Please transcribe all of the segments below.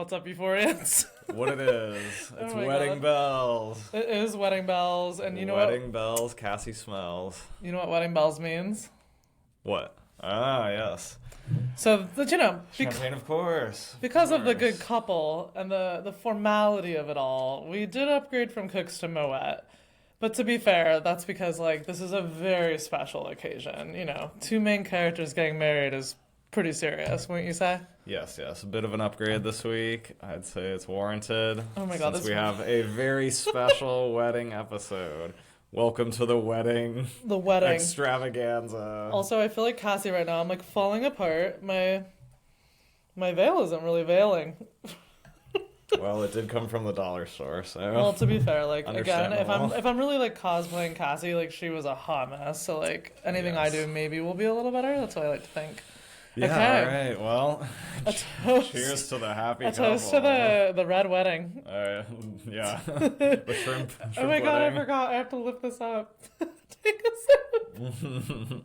What's up, Euphorians? What it is. It's my wedding God. bells. It is wedding bells, and you know Wedding bells, Cassie smells. You know what wedding bells means? What? Ah, yes. So, Champagne, of course. because of the good couple and the formality of it all, we did upgrade from cooks to Moet. But to be fair, that's because, this is a very special occasion. Two main characters getting married is pretty serious, wouldn't you say? Yes. A bit of an upgrade this week. I'd say it's warranted. Oh my God, since we have a very special wedding episode. Welcome to the wedding. The wedding. Extravaganza. Also, I feel like Cassie right now, I'm falling apart. My veil isn't really veiling. Well, it did come from the dollar store, so. Well, to be fair, again, Understandable. if I'm really cosplaying Cassie, she was a hot mess. So anything I Yes. do maybe will be a little better. That's what I like to think. Yeah, Okay. all right. Well, A toast. cheers to the happy A couple. toast to the red wedding. Yeah. The shrimp Oh my God, I wedding. forgot. I have to lift this up. Take a sip.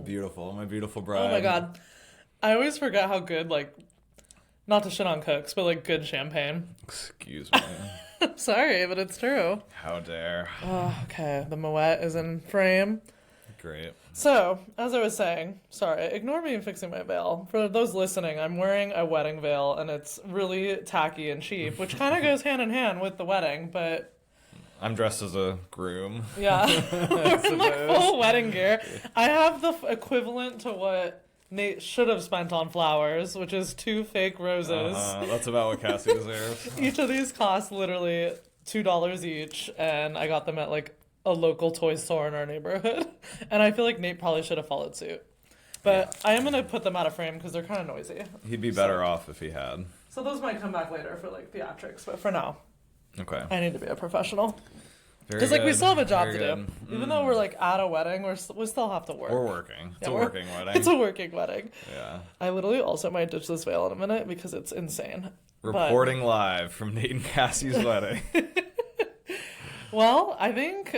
Beautiful, my beautiful bride. Oh my God. I always forget how good, not to shit on cooks, but good champagne. Excuse me. I'm sorry, but it's true. How dare. Oh, okay, the Moet is in frame. Great. So, as I was saying, sorry, ignore me fixing my veil. For those listening, I'm wearing a wedding veil, and it's really tacky and cheap, which kind of goes hand in hand with the wedding, but I'm dressed as a groom. yeah. Wearing my suppose. full wedding gear. I have the equivalent to what Nate should have spent on flowers, which is 2 fake roses. That's about what Cassie deserves. Each of these cost literally $2 each, and I got them at a local toy store in our neighborhood. And I feel like Nate probably should have followed suit. But I am going to put them out of frame because they're kind of noisy. He'd be better off if he had. So those might come back later for theatrics, but for now, Okay. I need to be a professional. Very Because we good. still have a job Very to good. do. Even though we're at a wedding, we still have to work. We're working. It's Yeah, a working wedding. It's a working wedding. Yeah. I literally also might ditch this veil in a minute because it's insane. Reporting live from Nate and Cassie's wedding. Well, I think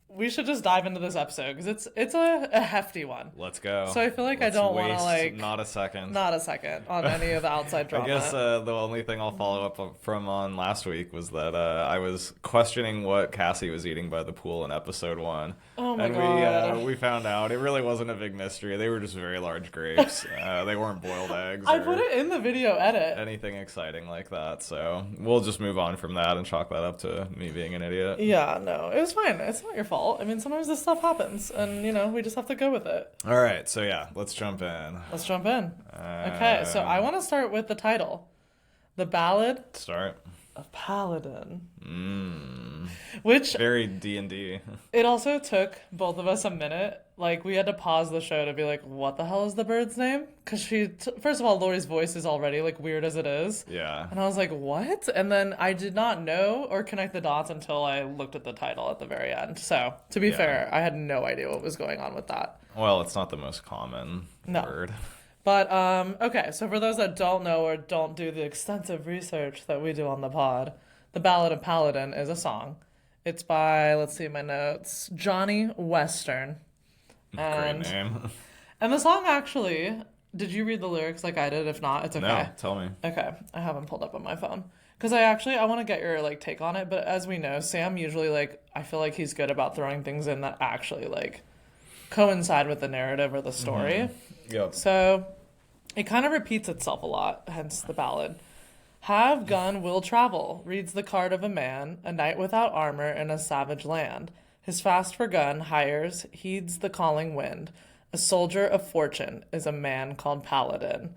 we should just dive into this episode because it's a hefty one. Let's go. So I feel like Let's I don't want to waste not a second. not a second on any of the outside drama. I guess the only thing I'll follow up from on last week was that I was questioning what Cassie was eating by the pool in episode 1. Oh my and God. we found out it really wasn't a big mystery. They were just very large grapes. They weren't boiled eggs. I or put it in the video edit. anything exciting like that. So we'll just move on from that and chalk that up to me being an idiot. Yeah, no, it was fine. It's not your fault. I mean, sometimes this stuff happens, and we just have to go with it. All right. So yeah, let's jump in. Let's jump in. Okay, so I want to start with the title, "The Ballad Start. of Paladin," which Very D&D. it also took both of us a minute. We had to pause the show to be like, what the hell is the bird's name? Because first of all, Lori's voice is already weird as it is. Yeah. And I was like, what? And then I did not know or connect the dots until I looked at the title at the very end. So, to be fair, I had no idea what was going on with that. Well, it's not the most common No. word. But, okay, so for those that don't know or don't do the extensive research that we do on the pod, The Ballad of Paladin is a song. It's by, let's see my notes, Johnny Western. Great name. And the song actually, did you read the lyrics like I did? If not, it's okay. No, tell me. Okay, I haven't pulled up on my phone. Because I want to get your, take on it. But as we know, Sam usually, I feel like he's good about throwing things in that actually, coincide with the narrative or the story. Yep. So it kind of repeats itself a lot, hence the ballad. Have gun will travel, reads the card of a man, a knight without armor in a savage land. His fast for gun hires, heeds the calling wind. A soldier of fortune is a man called Paladin.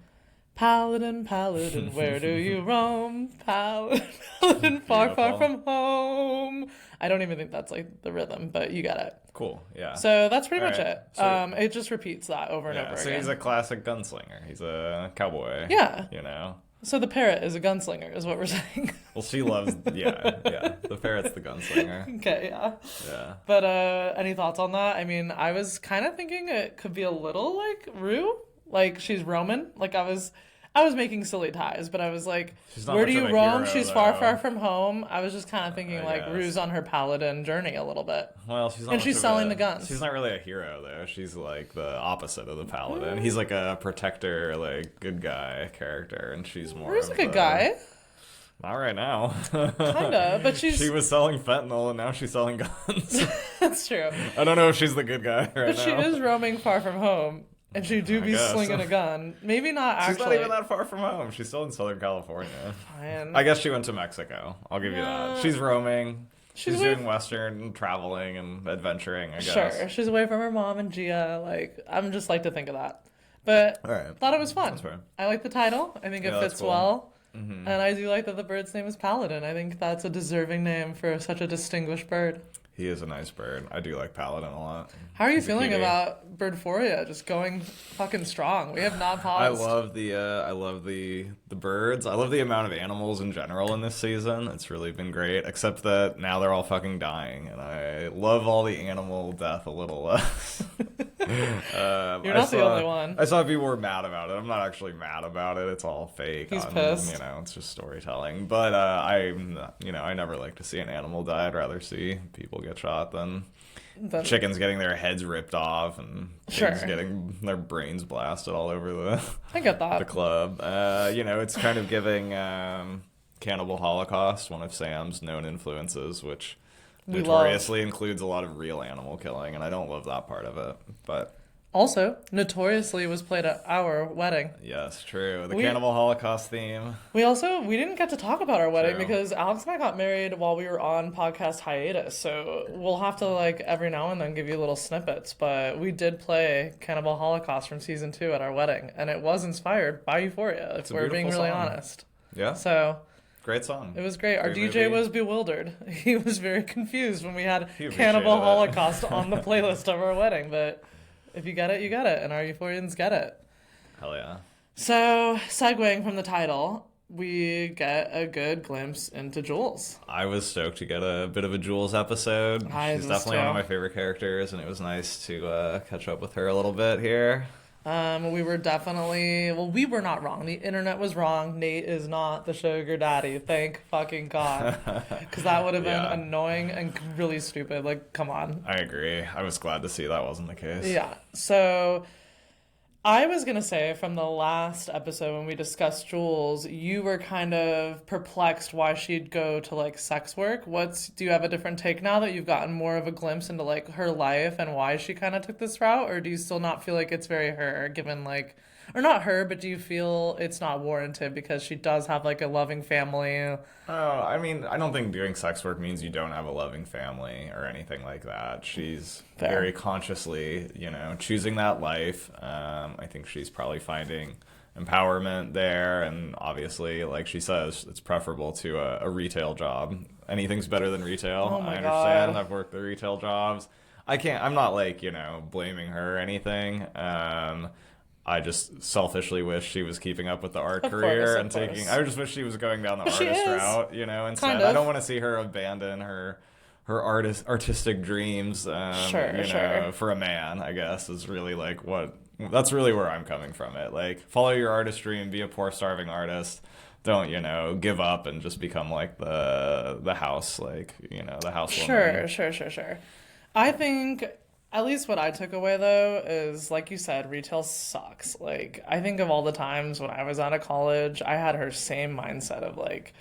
Paladin, Paladin, where do you roam? Paladin, Paladin, far, far Beautiful. from home. I don't even think that's the rhythm, but you get it. Cool. Yeah. So that's pretty All much right. it. So- It just repeats that over and yeah. over So again. he's a classic gunslinger. He's a cowboy. Yeah. You know. So the parrot is a gunslinger, is what we're saying. Well, she loves. Yeah. The ferret's the gunslinger. Okay, yeah. Yeah. But any thoughts on that? I mean, I was kind of thinking it could be a little Rue, she's Roman. I was making silly ties, but I was like, She's not where much do of you a roam? hero, She's far, though. far from home. I was just kind of thinking I like guess. Rue's on her paladin journey a little bit. Well, she's not And much she's of selling a- the guns. She's not really a hero though. She's like the opposite of the paladin. He's like a protector, like good guy character, and she's more. Rue's of a good the- guy. Not right now. Kinda, but she's... She was selling fentanyl and now she's selling guns. That's true. I don't know if she's the good guy right But now. she is roaming far from home, and she do be guess. slinging a gun. Maybe not She's actually. not even that far from home. She's still in Southern California. Fine. I guess she went to Mexico. I'll give you that. She's roaming. She's away doing Western traveling and adventuring, I guess. Sure, she's away from her mom and Gia. Like, I'm just like to think of that. But All right. thought it was fun. That's fair. I like the title. I think it Yeah, that's fits cool. well. And I do like that the bird's name is Paladin. I think that's a deserving name for such a distinguished bird. He is a nice bird. I do like Paladin a lot. How are you He's a feeling cutie. about Birdphoria just going fucking strong? We have not I paused. love the birds. I love the amount of animals in general in this season. It's really been great, except that now they're all fucking dying, and I love all the animal death a little less. You're not the only one. I saw people were mad about it. I'm not actually mad about it. It's all fake. He's pissed. You know, it's just storytelling. But I never like to see an animal die. I'd rather see people get shot than chickens getting their heads ripped off and pigs getting their brains blasted all over the I get that. the club. It's kind of giving Cannibal Holocaust, one of Sam's known influences, which We notoriously includes a lot of real animal killing, and I don't love that part of it. But Also, notoriously was played at our wedding. yes, true. The We- Cannibal Holocaust theme. We didn't get to talk about our wedding True. because Alex and I got married while we were on podcast hiatus. So we'll have to like every now and then give you little snippets. But we did play Cannibal Holocaust from season 2 at our wedding, and it was inspired by Euphoria. If a we're being beautiful really song. honest. Yeah, So great song. it was great. Our Great DJ movie. was bewildered. He was very confused when we had He appreciated Cannibal it. Holocaust on the playlist of our wedding. But if you get it, you get it, and our Euphorians get it. Hell yeah. So, segueing from the title, we get a good glimpse into Jules. I was stoked to get a bit of a Jules episode. I She's was definitely one of too. my favorite characters, and it was nice to catch up with her a little bit here. We were definitely, we were not wrong. The internet was wrong. Nate is not the sugar daddy. Thank fucking God. Because that would have been Yeah. annoying and really stupid. Like, come on. I agree. I was glad to see that wasn't the case. Yeah. So I was going to say from the last episode when we discussed Jules, you were kind of perplexed why she'd go to like sex work. Do you have a different take now that you've gotten more of a glimpse into like her life and why she kind of took this route? Or do you still not feel like it's very her given like, or not her, but do you feel it's not warranted because she does have like a loving family? I mean, I don't think doing sex work means you don't have a loving family or anything like that. She's Fair. very consciously, choosing that life. I think she's probably finding empowerment there, and obviously, like she says, it's preferable to a retail job. Anything's better than retail. Oh my I understand. God. I've worked the retail jobs. I'm not like, blaming her or anything. I just selfishly wish she was keeping up with the art Of career course, and of course. I just wish she was going down the But she artist is. route, instead. Kind I of. don't want to see her abandon her artistic dreams, Sure. for a man, I guess, is really like that's really where I'm coming from it. Like, follow your artist dream, be a poor, starving artist. Don't, give up and just become like the house, like, the housewoman. Sure. I think at least what I took away though is like you said, retail sucks. Like I think of all the times when I was out of college, I had her same mindset of like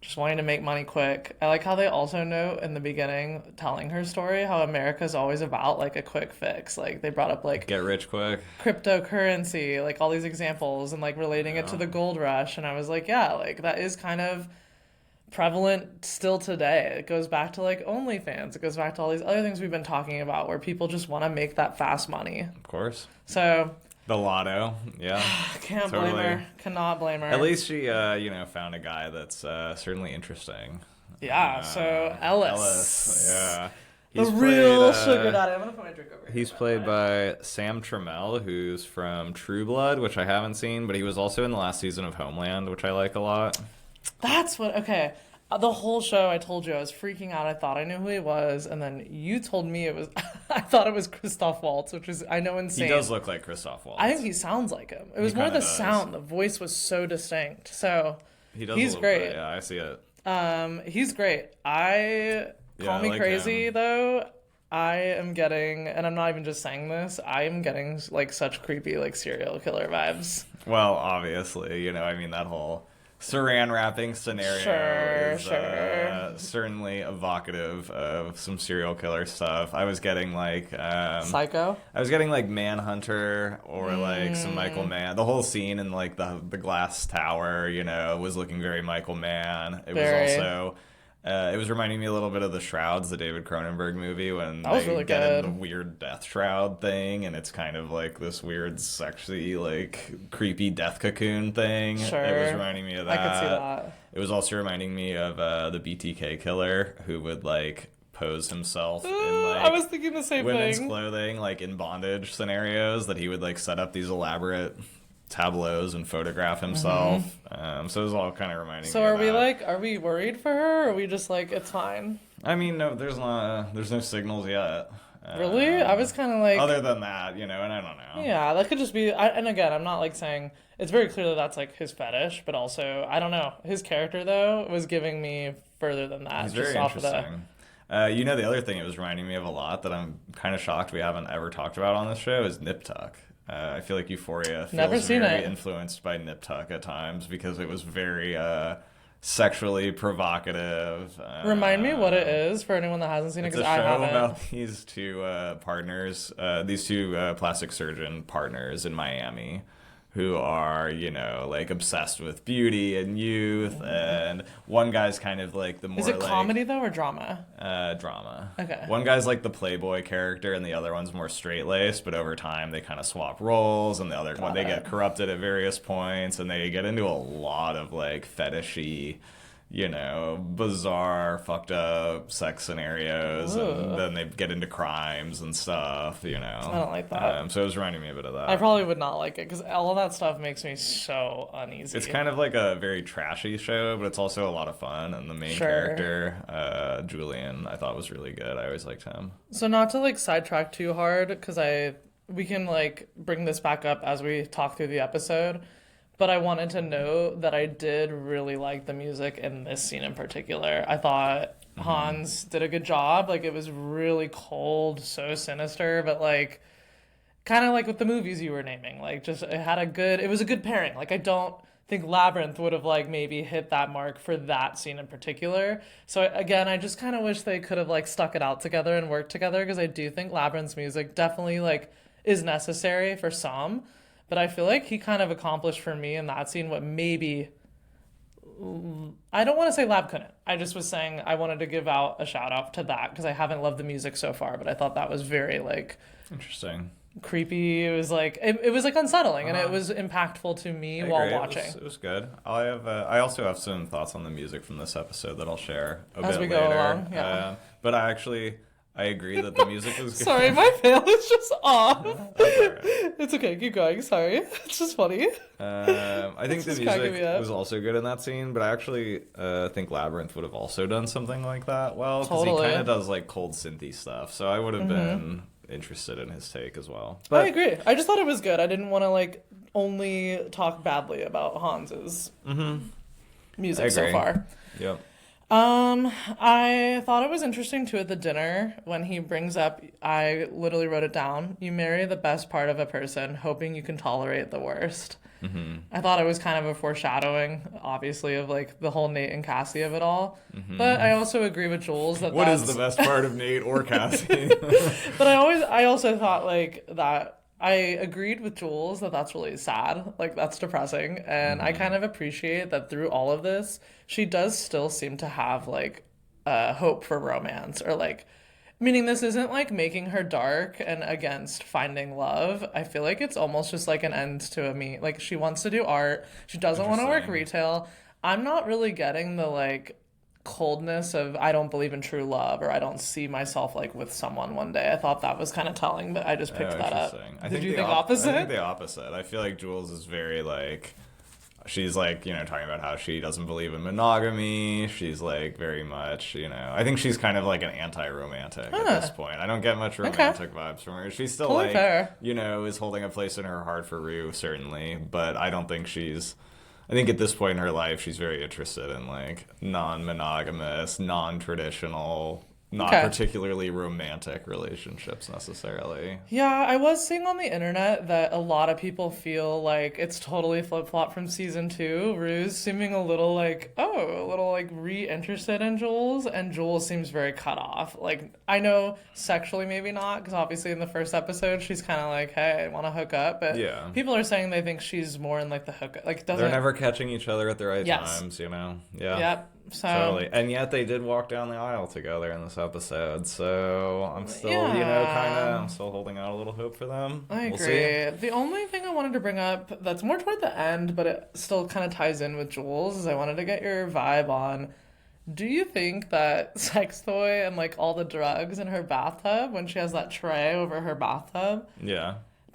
just wanting to make money quick. I like how they also note in the beginning telling her story how America's always about like a quick fix. Like they brought up like Get rich quick. cryptocurrency, like all these examples and like relating it to the gold rush, and I was like, yeah, like that is kind of prevalent still today. It goes back to like OnlyFans. It goes back to all these other things we've been talking about where people just want to make that fast money. Of course. So The lotto. Yeah. can't blame Totally. her. Cannot blame her. At least she, found a guy that's certainly interesting. Yeah, so Ellis. Yeah. The He's real played, sugar daddy. I'm gonna put my drink over here. He's played by Sam Trammell, who's from True Blood, which I haven't seen, but he was also in the last season of Homeland, which I like a lot. That's what. Okay, The whole show, I told you I was freaking out. I thought I knew who he was, and then you told me it was. I thought it was Christoph Waltz, which is I know insane. He does look like Christoph Waltz. I think he sounds like him. It was more the sound. The voice was so distinct. So he's great. Bit, yeah, I see it. He's great. Call me crazy him. Though. I am getting, and I'm not even just saying this, I am getting like such creepy like serial killer vibes. Well, obviously, you know, I mean that whole saran wrapping scenario is certainly evocative of some serial killer stuff. I was getting like Psycho. I was getting like Manhunter or like some Michael Mann. The whole scene in like the glass tower, you know, was looking very Michael Mann. It was also. It was reminding me a little bit of The Shrouds, the David Cronenberg movie, when they get in the weird death shroud thing, and it's kind of like this weird, sexy, like creepy death cocoon thing. Sure. It was reminding me of that. I could see that. It was also reminding me of the BTK killer, who would like pose himself in like I was thinking the same women's clothing, like in bondage scenarios, that he would like set up these elaborate tableaus and photograph himself. So it was all kind of reminding me. So are we worried for her, or are we just like it's fine? I mean, no, there's no signals yet. Really? I was kind of like, other than that, you know, and I don't know. Yeah, that could just be. And again, I'm not like saying it's very clear that that's like his fetish, but also I don't know. His character though was giving me further than that. He's very interesting. You know, the other thing it was reminding me of a lot that I'm kind of shocked we haven't ever talked about on this show is Nip Tuck. I feel like Euphoria feels very influenced by Nip Tuck at times because it was very sexually provocative. Remind me what it is for anyone that hasn't seen it, because I haven't. It's a show about these two partners, these two plastic surgeon partners in Miami, who are, you know, like obsessed with beauty and youth, and one guy's kind of like the more. Is it like, comedy though or drama? Drama. Okay. One guy's like the playboy character, and the other one's more straight-laced. But over time, they kind of swap roles, and the other one they get corrupted at various points, and they get into a lot of like fetishy, you know, bizarre, fucked up sex scenarios. Ooh. And then they get into crimes and stuff, you know. I don't like that. So it was reminding me a bit of that. I probably would not like it because all of that stuff makes me so uneasy. It's kind of like a very trashy show, but it's also a lot of fun. And the main character, Julian, I thought was really good. I always liked him. So not to like sidetrack too hard, because we can like bring this back up as we talk through the episode. But I wanted to note that I did really like the music in this scene in particular. I thought Hans did a good job. Like, it was really cold, so sinister, but like kind of like with the movies you were naming. Like, just it was a good pairing. Like, I don't think Labyrinth would have like maybe hit that mark for that scene in particular. So again, I just kind of wish they could have like stuck it out together and worked together, because I do think Labyrinth's music definitely like is necessary for some. But I feel like he kind of accomplished for me in that scene what maybe, I don't want to say Lab couldn't. I just was saying I wanted to give out a shout out to that, because I haven't loved the music so far, but I thought that was very like interesting, creepy. It was like it was like unsettling, and it was impactful to me while watching. It was good. I also have some thoughts on the music from this episode that I'll share as we go along. Yeah. But I agree that the music was good. Sorry, my veil is just off. Right. It's okay, keep going. Sorry. It's just funny. I think the music was also good in that scene, but I actually think Labyrinth would have also done something like that well, because he kind of does like cold synthy stuff, so I would have been interested in his take as well. But I agree. I just thought it was good. I didn't want to like only talk badly about Hans's music so far. Yep. I thought it was interesting too at the dinner when he brings up, I literally wrote it down, you marry the best part of a person hoping you can tolerate the worst. I thought it was kind of a foreshadowing, obviously, of like the whole Nate and Cassie of it all. But I also agree with Jules that what is the best part of Nate or Cassie? But I also thought like that. I agreed with Jules that that's really sad. Like, that's depressing. And I kind of appreciate that through all of this, she does still seem to have, like, hope for romance. Or, like, meaning this isn't, like, making her dark and against finding love. I feel like it's almost just, like, an end to a mean. Like, she wants to do art. She doesn't want to work retail. I'm not really getting the, like, coldness of I don't believe in true love, or I don't see myself like with someone one day. I thought that was kind of telling, but I just picked that up. Did you think opposite? I think the opposite. I feel like Jules is very like she's like, you know, talking about how she doesn't believe in monogamy. She's like very much, you know, I think she's kind of like an anti-romantic at this point. I don't get much romantic vibes from her. She's still Totally like, fair. you know, is holding a place in her heart for Rue, certainly, but I don't think I think at this point in her life, she's very interested in like non-monogamous, non-traditional, not particularly romantic relationships necessarily. Yeah, I was seeing on the internet that a lot of people feel like it's totally flip-flop from season 2. Rue's seeming a little like re-interested in Jules, and Jules seems very cut off. Like, I know sexually maybe not, because obviously in the first episode she's kind of like, hey, I want to hook up, but people are saying they think she's more in like the hook, like doesn't. They're never catching each other at the right times, you know? Yeah. Yep. So, totally. And yet they did walk down the aisle together in this episode. So I'm still, you know, I'm still holding out a little hope for them. I agree. See. The only thing I wanted to bring up that's more toward the end, but it still kind of ties in with Jules, is I wanted to get your vibe on, do you think that sex toy and like all the drugs in her bathtub, when she has that tray over her bathtub,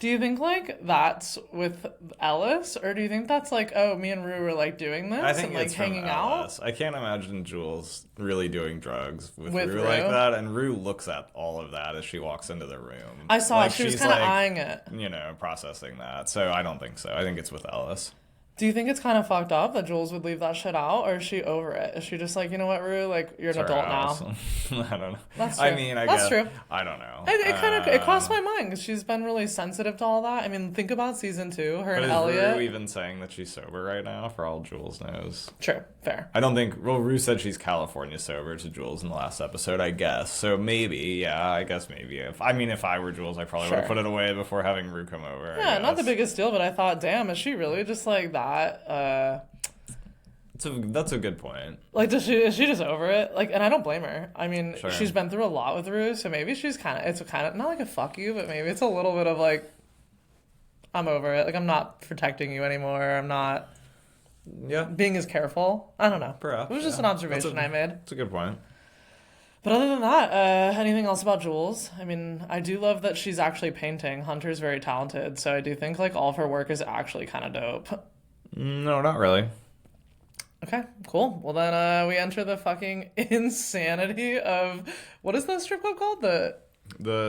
do you think like that's with Ellis, or do you think that's like, oh, me and Rue were like doing this, I think and like it's hanging out? I can't imagine Jules really doing drugs with Rue like that, and Rue looks at all of that as she walks into the room. I saw like, she was kind of like, eyeing it, you know, processing that. So I don't think so. I think it's with Ellis. Do you think it's kind of fucked up that Jules would leave that shit out, or is she over it? Is she just like, you know what, Rue, like, you're an adult now? I don't know. That's true. I mean, I guess. True. I don't know. It crossed my mind, because she's been really sensitive to all that. I mean, think about season 2, her and Elliot. Is Rue even saying that she's sober right now, for all Jules knows? True. Fair. I don't think, well, Rue said she's California sober to Jules in the last episode, I guess. So maybe, I guess maybe. If I were Jules, I probably would have put it away before having Rue come over. Yeah, not the biggest deal, but I thought, damn, is she really just like that? That's a good point. Like, is she just over it? Like, and I don't blame her. I mean, she's been through a lot with Rue, so maybe she's it's kind of not like a fuck you, but maybe it's a little bit of like, I'm over it. Like, I'm not protecting you anymore. I'm not being as careful. I don't know. Perhaps. It was just an observation I made. That's a good point. But other than that, anything else about Jules? I mean, I do love that she's actually painting. Hunter's very talented, so I do think like all of her work is actually kind of dope. No, not really. Okay, cool. Well, then we enter the fucking insanity of, what is the strip club called? The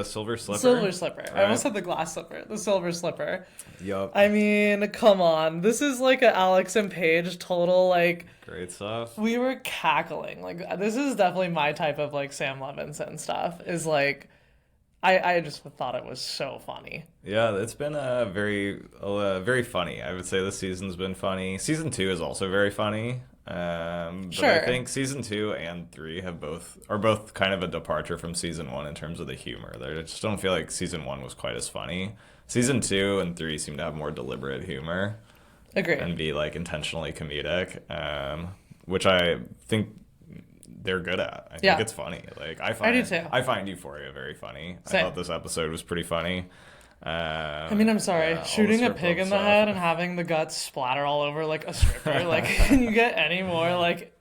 Silver Slipper? Silver Slipper. Right. I almost said the glass slipper. The Silver Slipper. Yup. I mean, come on. This is like a Alex and Paige total, like... Great stuff. We were cackling. Like, this is definitely my type of, like, Sam Levinson stuff. Is, like... I just thought it was so funny. Yeah, it's been very funny. I would say this season's been funny. Season 2 is also very funny. But I think season 2 and 3 are both kind of a departure from season 1 in terms of the humor. I just don't feel like season 1 was quite as funny. Season 2 and 3 seem to have more deliberate humor. Agreed. And be like intentionally comedic, which I think they're good at. I think it's funny. Like I do too. I find Euphoria very funny. Same. I thought this episode was pretty funny. I mean, I'm sorry, shooting a pig in the head and having the guts splatter all over like a stripper. Like, can you get any more like?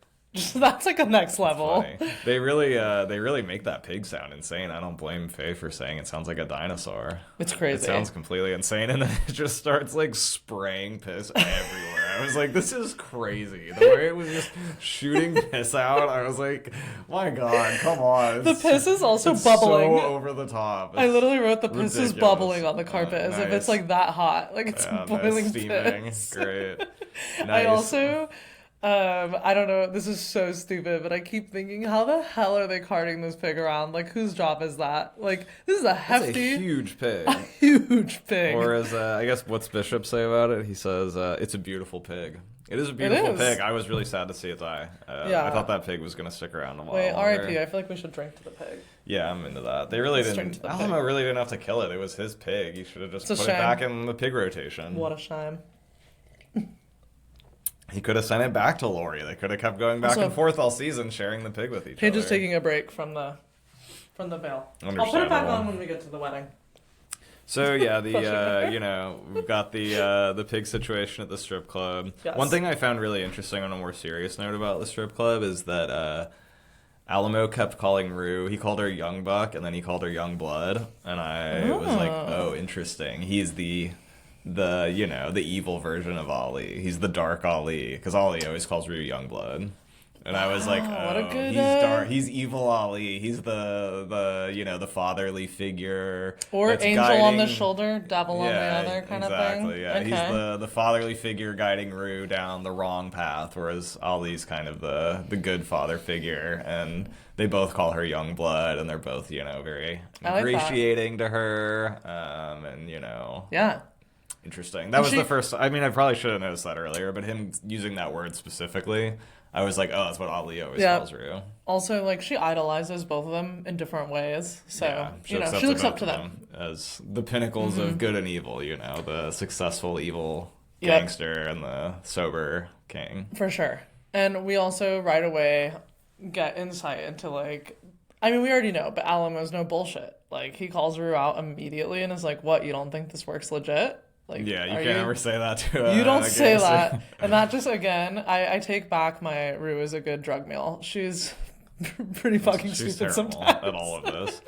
That's like a next level. They really make that pig sound insane. I don't blame Faye for saying it sounds like a dinosaur. It's crazy. It sounds completely insane, and then it just starts like spraying piss everywhere. I was like, this is crazy. The way it was just shooting piss out, I was like, my God, come on. The piss is also bubbling. So over the top. I literally wrote the piss is bubbling on the carpet as if it's like that hot. Like it's boiling steaming. Piss. Great. Nice. I also... I don't know, this is so stupid, but I keep thinking, how the hell are they carting this pig around? Like, whose job is that? Like, this is a hefty... It's a huge pig. A huge pig. Or as, I guess, what's Bishop say about it? He says, it's a beautiful pig. It is a beautiful pig. I was really sad to see it die. I thought that pig was going to stick around a while longer. R.I.P. I feel like we should drink to the pig. Yeah, I'm into that. They really didn't... Alamo really didn't have to kill it. It was his pig. He should have just put it back in the pig rotation. What a shame. He could have sent it back to Lori. They could have kept going back and forth all season, sharing the pig with each other. Paige is taking a break from the veil. I'll put it back on when we get to the wedding. So yeah, we've got the pig situation at the strip club. Yes. One thing I found really interesting on a more serious note about the strip club is that Alamo kept calling Rue. He called her Young Buck, and then he called her Young Blood, and I was like, oh, interesting. He's the the evil version of Ollie. He's the dark Ollie, because Ollie always calls Rue Youngblood. And I was like, what a oh, good, he's dark. He's evil Ollie. He's the fatherly figure. Or that's angel guiding, on the shoulder, devil on the other kind of thing. Exactly, yeah. Okay. He's the fatherly figure guiding Rue down the wrong path, whereas Ollie's kind of the good father figure. And they both call her Youngblood, and they're both, very ingratiating to her. Yeah. Interesting. That was the first. I mean, I probably should have noticed that earlier, but him using that word specifically, I was like, oh, that's what Ollie always calls Rue. Also, like, she idolizes both of them in different ways. So, she looks up to them as the pinnacles of good and evil, the successful evil gangster and the sober king. For sure. And we also right away get insight into, like, I mean, we already know, but Alamo's no bullshit. Like, he calls Rue out immediately and is like, what, you don't think this works legit? Like, yeah, you can't ever say that to you don't say that. And that just, again, I take back my Rue is a good drug meal. She's pretty fucking stupid sometimes. At all of this.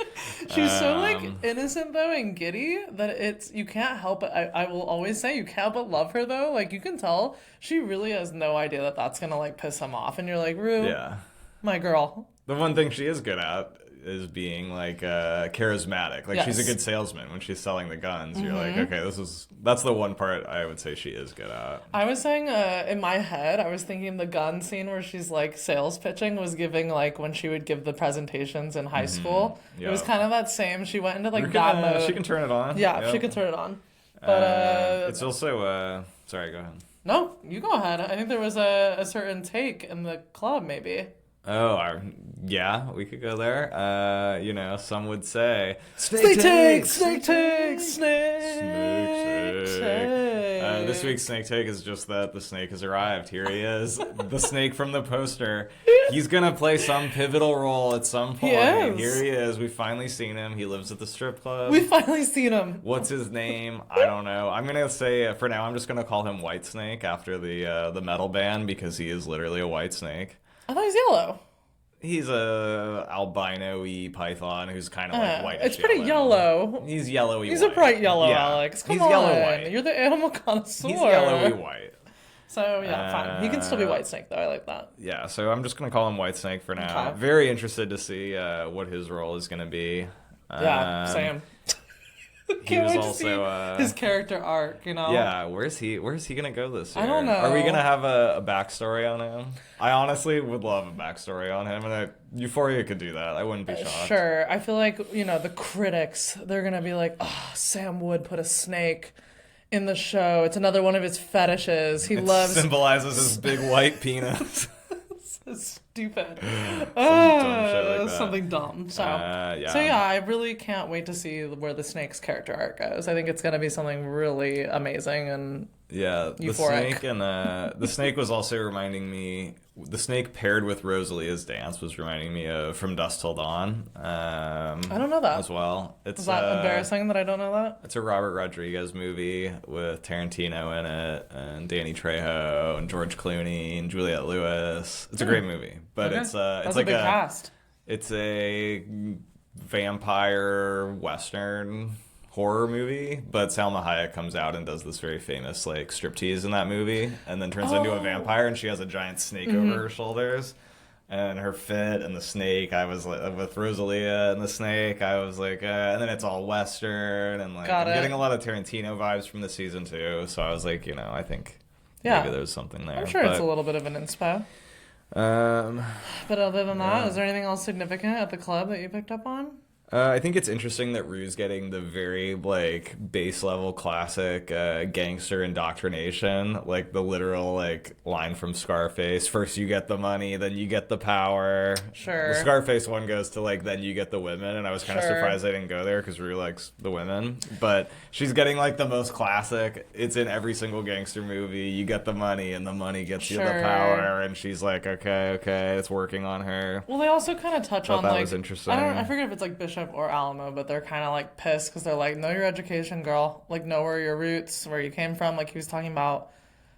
She's so, like, innocent, though, and giddy that you can't help it. I will always say you can't but love her, though. Like, you can tell she really has no idea that that's going to, like, piss him off. And you're like, Rue, my girl. The one thing she is good at is being like charismatic. Like she's a good salesman when she's selling the guns. You're like, okay, that's the one part I would say she is good at. I was saying in my head, I was thinking the gun scene where she's like sales pitching was giving like when she would give the presentations in high school. Yep. It was kind of that same. She went into like that mode. She can turn it on. Yeah, she can turn it on. But it's also sorry, go ahead. No, you go ahead. I think there was a certain take in the club, maybe. Oh, yeah, we could go there. Some would say snake take. This week's snake take is just that the snake has arrived. Here he is, the snake from the poster. He's gonna play some pivotal role at some point. Here he is. We've finally seen him. He lives at the strip club. We've finally seen him. What's his name? I don't know. I'm gonna say for now, I'm just gonna call him White Snake after the metal band because he is literally a white snake. I thought he was yellow. He's a albino-y python who's kind of like whitish. It's pretty yellow. He's yellowy He's white. a bright yellow, Alex. Come on. Yellow-white. You're the animal connoisseur. He's yellowy white. So, yeah, fine. He can still be White Snake, though. I like that. Yeah, so I'm just going to call him White Snake for now. Okay. Very interested to see what his role is going to be. Yeah, same. He was also his character arc, Yeah, where's he gonna go this year? I don't know. Are we gonna have a backstory on him? I honestly would love a backstory on him, and Euphoria could do that. I wouldn't be shocked. Sure. I feel like the critics, they're gonna be like, oh, Sam Wood put a snake in the show. It's another one of his fetishes. He symbolizes his big white penis. So stupid. Something dumb. So I really can't wait to see where the snake's character arc goes. I think it's gonna be something really amazing and euphoric. The snake was also reminding me. The snake paired with Rosalia's dance was reminding me of From Dusk Till Dawn. I don't know that as well. Is that embarrassing that I don't know that? It's a Robert Rodriguez movie with Tarantino in it and Danny Trejo and George Clooney and Juliette Lewis. It's a great movie, but it's like a big cast. It's a vampire western horror movie, but Salma Hayek comes out and does this very famous like striptease in that movie and then turns into a vampire, and she has a giant snake over her shoulders, and her fit and the snake, I was like, with Rosalia and the snake, I was like and then it's all western and like I'm getting a lot of Tarantino vibes from the season too, so I was like, I think maybe there's something there. I'm sure it's a little bit of an inspo. But other than that, is there anything else significant at the club that you picked up on? I think it's interesting that Rue's getting the very, like, base level classic gangster indoctrination. Like, the literal, like, line from Scarface. First you get the money, then you get the power. Sure. The Scarface one goes to, like, then you get the women. And I was kind of surprised I didn't go there because Rue likes the women. But she's getting, like, the most classic. It's in every single gangster movie. You get the money, and the money gets you the power. And she's like, okay, it's working on her. Well, they also kind of touch on, that like... was interesting. I forget if it's, like, Bishop or Alamo, but they're kind of like pissed because they're like, know your education, girl, like know where your roots, where you came from. Like he was talking about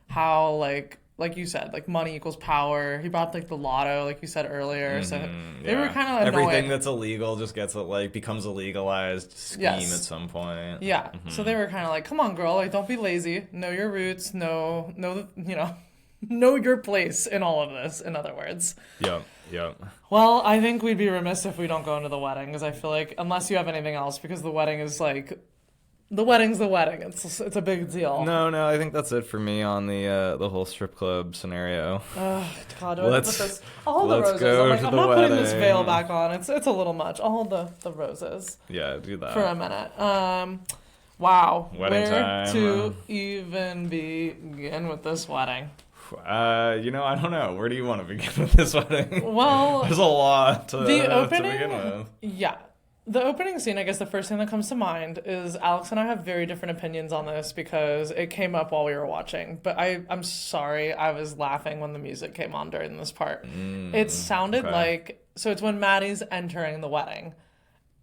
how like like you said, like money equals power. He brought like the lotto, like you said earlier. So they were kind of annoying. Everything that's illegal just gets becomes a legalized scheme at some point. Yeah. So they were kind of like, come on, girl, like don't be lazy. Know your roots. Know know your place in all of this. In other words. Yep. Well, I think we'd be remiss if we don't go into the wedding because I feel like unless you have anything else, because the wedding is like. The wedding's the wedding. It's a big deal. No, I think that's it for me on the whole strip club scenario. Oh, God, do I put this? I'll hold the roses. Go I'm to not the putting this wedding. veil back on. It's a little much. I'll hold the roses. Yeah, do that. For a minute. Wow. Wedding Where time. to even begin with this wedding? I don't know. Where do you want to begin with this wedding? Well, there's a lot to opening, to begin with. Yeah. The opening scene, I guess the first thing that comes to mind is Alex and I have very different opinions on this because it came up while we were watching. But I'm sorry, I was laughing when the music came on during this part. It sounded like, so it's when Maddie's entering the wedding.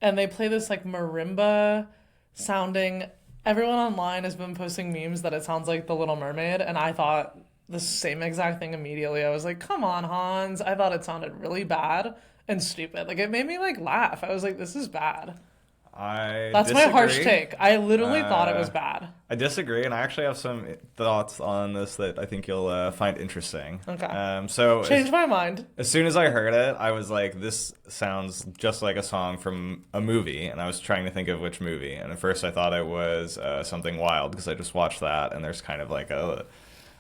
And they play this like marimba sounding, everyone online has been posting memes that it sounds like The Little Mermaid. And I thought the same exact thing immediately. I was like, come on, Hans. I thought it sounded really bad. And stupid. Like, it made me, like, laugh. I was like, this is bad. That's my harsh take. I literally thought it was bad. I disagree, and I actually have some thoughts on this that I think you'll find interesting. Okay. Change my mind. As soon as I heard it, I was like, this sounds just like a song from a movie, and I was trying to think of which movie. And at first I thought it was Something Wild, because I just watched that, and there's kind of like a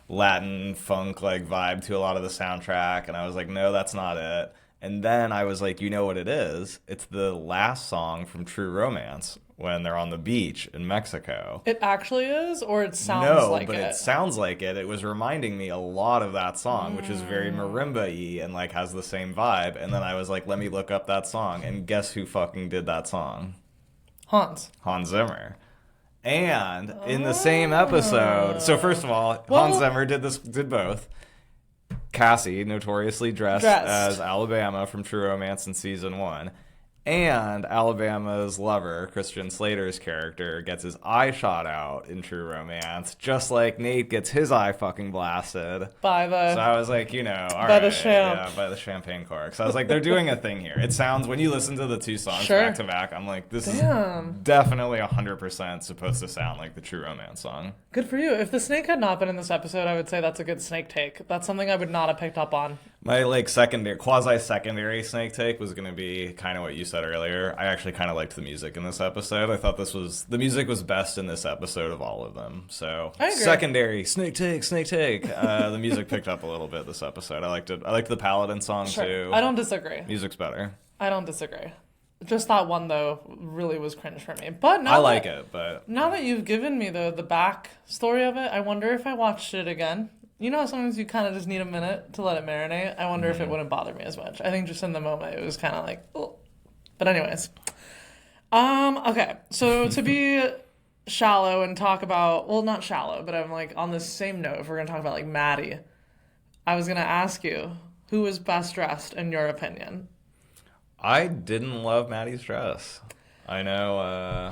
Latin funk like vibe to a lot of the soundtrack, and I was like, no, that's not it. And then I was like, you know what it is? It's the last song from True Romance when they're on the beach in Mexico. It actually is? Or it sounds like it? No, but it sounds like it. It was reminding me a lot of that song, which is very marimba-y and like has the same vibe. And then I was like, let me look up that song. And guess who fucking did that song? Hans Zimmer. And in the same episode, so first of all, Hans Zimmer did both. Cassie, notoriously dressed as Alabama from True Romance in season 1. And Alabama's lover, Christian Slater's character, gets his eye shot out in True Romance, just like Nate gets his eye fucking blasted. So I was like, by the champagne cork. So I was like, they're doing a thing here. It sounds, when you listen to the two songs back to back, I'm like, this is definitely 100% supposed to sound like the True Romance song. Good for you. If the snake had not been in this episode, I would say that's a good snake take. That's something I would not have picked up on. My quasi-secondary snake take was going to be kind of what you said earlier. I actually kind of liked the music in this episode. I thought the music was best in this episode of all of them. So secondary snake take. The music picked up a little bit this episode. I liked it. I liked the Paladin song too. I don't disagree. Music's better. I don't disagree. Just that one though really was cringe for me. But I like it. But now that you've given me the back story of it, I wonder if I watched it again. You know how sometimes you kind of just need a minute to let it marinate? I wonder if it wouldn't bother me as much. I think just in the moment it was kind of like, oh. But anyways. Okay, so to be shallow and talk about, well, not shallow, but I'm like on the same note, if we're going to talk about like Maddie, I was going to ask you, who was best dressed in your opinion? I didn't love Maddie's dress. I know. I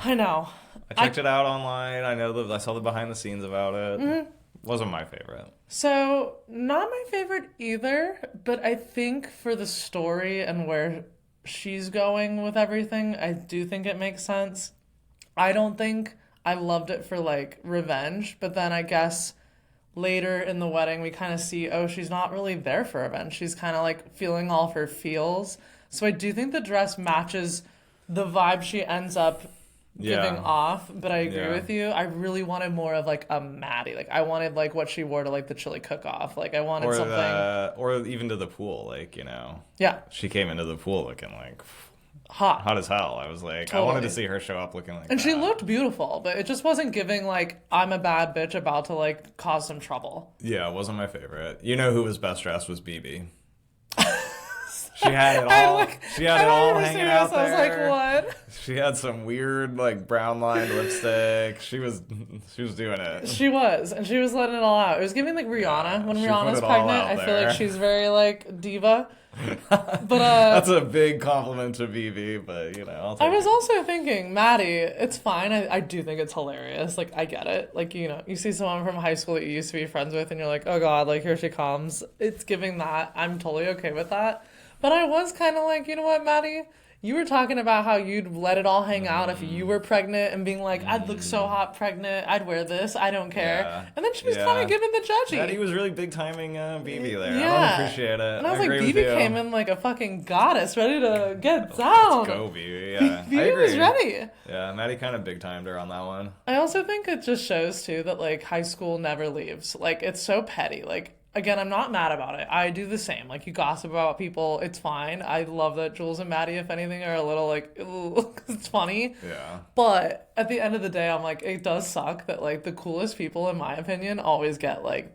checked it out online. I saw the behind the scenes about it. Mm-hmm. Wasn't my favorite. So, not my favorite either, but I think for the story and where she's going with everything, I do think it makes sense. I don't think I loved it for, like, revenge, but then I guess later in the wedding we kind of see, she's not really there for revenge. She's kind of, like, feeling all of her feels. So I do think the dress matches the vibe she ends up giving off, but I agree with you. I really wanted more of like a Maddie. Like I wanted like what she wore to like the chili cook-off. Like I wanted something, or even to the pool. Like she came into the pool looking like hot as hell. I was like, I wanted to see her show up looking like and that. She looked beautiful, but it just wasn't giving like I'm a bad bitch about to like cause some trouble. Yeah, it wasn't my favorite. You know who was best dressed was BB. She had it I, all. like, She had I it all remember hanging seeing out this, there. I was like, what? She had some weird like brown lined lipstick. She was doing it. She was, and she was letting it all out. It was giving like Rihanna. Yeah, When she Rihanna's put it all pregnant, out I feel like there. she's very like diva. But That's a big compliment to BB, but I'll take I was it. also thinking, Maddie, it's fine. I do think it's hilarious. Like, I get it. Like, you see someone from high school that you used to be friends with, and you're like, oh God, like, here she comes. It's giving that. I'm totally okay with that. But I was kind of like, you know what, Maddie? You were talking about how you'd let it all hang out if you were pregnant and being like, I'd look so hot pregnant. I'd wear this. I don't care. Yeah. And then she was Yeah. kind of giving the judgy. Maddie was really big timing BB there. Yeah. I don't appreciate it. And I was like, agree with BB you. came in like a fucking goddess, ready to get down. Let's go, BB. Yeah, I BB agree. was ready. Yeah, Maddie kind of big timed her on that one. I also think it just shows too that like high school never leaves. Like it's so petty. Like again, I'm not mad about it. I do the same. Like you gossip about people, it's fine. I love that Jules and Maddie, if anything, are a little like, ooh, 'cause it's funny. Yeah. But at the end of the day, I'm like, it does suck that like the coolest people, in my opinion, always get like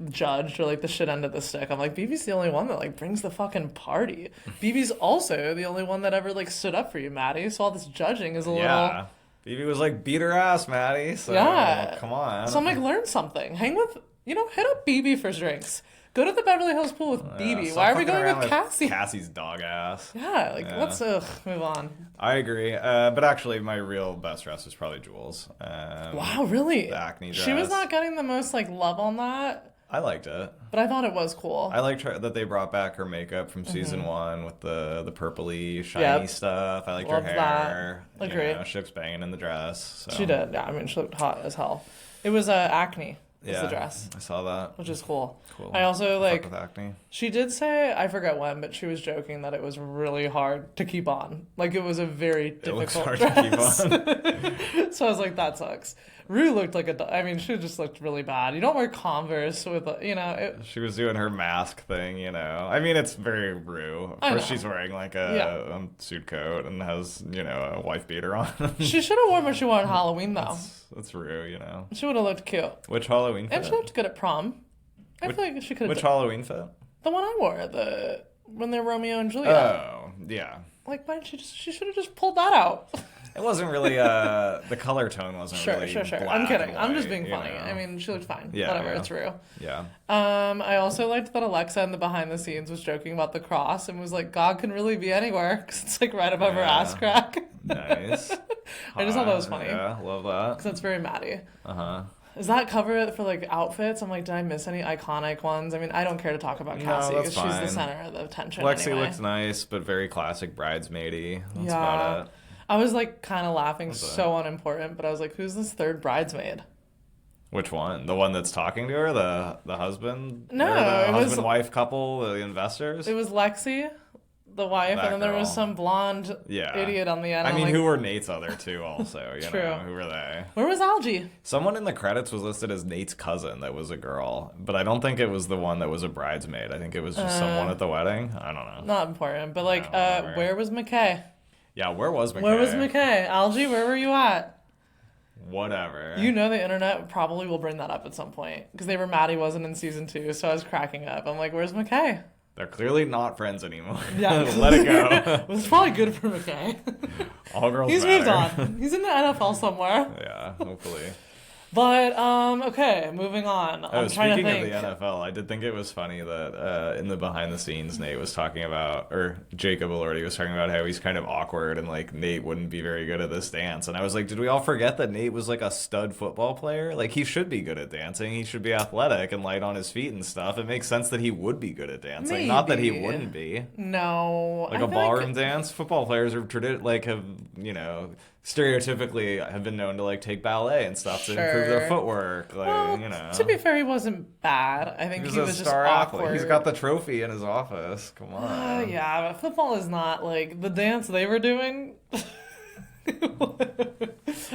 judged or like the shit end of the stick. I'm like, BB's the only one that like brings the fucking party. BB's also the only one that ever like stood up for you, Maddie. So all this judging is a little. Yeah. BB was like, beat her ass, Maddie. So, Yeah. come on. So I'm like, learn something. Hang with, hit up BB for drinks. Go to the Beverly Hills pool with BB. Stop Why are we fucking going around with Cassie? Cassie's dog ass. Yeah, like, Yeah. let's move on. I agree. But actually, my real best dress is probably Jules. Wow, really? The acne dress. She was not getting the most, like, love on that, I liked it. but I thought it was cool. I liked that they brought back her makeup from season one with the purpley, shiny Yep. stuff. I liked Loved her hair. that. Agreed. She looks banging in the dress. So. She did. Yeah, I mean, she looked hot as hell. It was acne. Was Yeah, the dress, I saw that. which is cool. Cool. I also like. Fuck with acne. She did say, I forget when, but she was joking that it was really hard to keep on. Like, it was a very difficult looks hard dress. to keep on. So I was like, that sucks. Rue looked like she just looked really bad. You don't wear Converse with, She was doing her mask thing, I mean, it's very Rue. Of course, she's wearing like a suit coat and has, a wife beater on. she should have worn what she wore on Halloween, though. That's Rue, She would have looked cute. Which Halloween fit? And she looked good at prom. I feel like she could have. Which Halloween fit? The one I wore, when they're Romeo and Juliet. Oh, yeah. Like, why didn't she should have just pulled that out. It wasn't really, the color tone wasn't Sure. really I'm black kidding. and I'm just white, being funny. I mean, she looked fine. Yeah, Whatever, yeah. it's Rue. Yeah. I also liked that Alexa in the behind the scenes was joking about the cross and was like, God can really be anywhere because it's like right above her ass crack. Nice. I just thought that was funny. Yeah, love that. Because that's very Maddie. Uh-huh. Is that cover it for like outfits? I'm like, did I miss any iconic ones? I mean, I don't care to talk about No, Cassie that's because she's the fine. center of the attention. Lexi anyway. looks nice, but very classic bridesmaidy. That's Yeah. about it. I was like kind of laughing, What's so unimportant, but I was like, who's this third bridesmaid? Which one? The one that's talking to her? The husband? No, Or the it was- husband-wife couple, the investors? It was Lexi, the wife, That and then there was girl. some blonde Yeah. idiot on the end. I I'm mean, like, who were Nate's other two also? True. Who were they? where was Algie? Someone in the credits was listed as Nate's cousin that was a girl, but I don't think it was the one that was a bridesmaid. I think it was just someone at the wedding. I don't know. Not important, but like, whatever. where was McKay? Yeah, where was McKay? Where was McKay? Algie, where were you at? Whatever. You know the internet probably will bring that up at some point because they were mad he wasn't in season 2, so I was cracking up. I'm like, where's McKay? They're clearly not friends anymore. Yeah. Let it go. It's probably good for McKay. All girls He's matter. moved on. He's in the NFL somewhere. Yeah, hopefully. But okay, moving on. I'm trying to Speaking think. of the NFL, I did think it was funny that in the behind the scenes, Nate was talking about, or Jacob Elordi was talking about how he's kind of awkward and like Nate wouldn't be very good at this dance. And I was like, did we all forget that Nate was like a stud football player? Like he should be good at dancing. He should be athletic and light on his feet and stuff. It makes sense that he would be good at dancing. Not that he Maybe. wouldn't be. No. Like I a feel ballroom dance, football players are have stereotypically have been known to like take ballet and stuff to improve their Sure. footwork. Like Well, to be fair, he wasn't bad. I think he he was was a just star awkward. athlete. He's got the trophy in his office. Come on. Yeah, but football is not like the dance they were doing.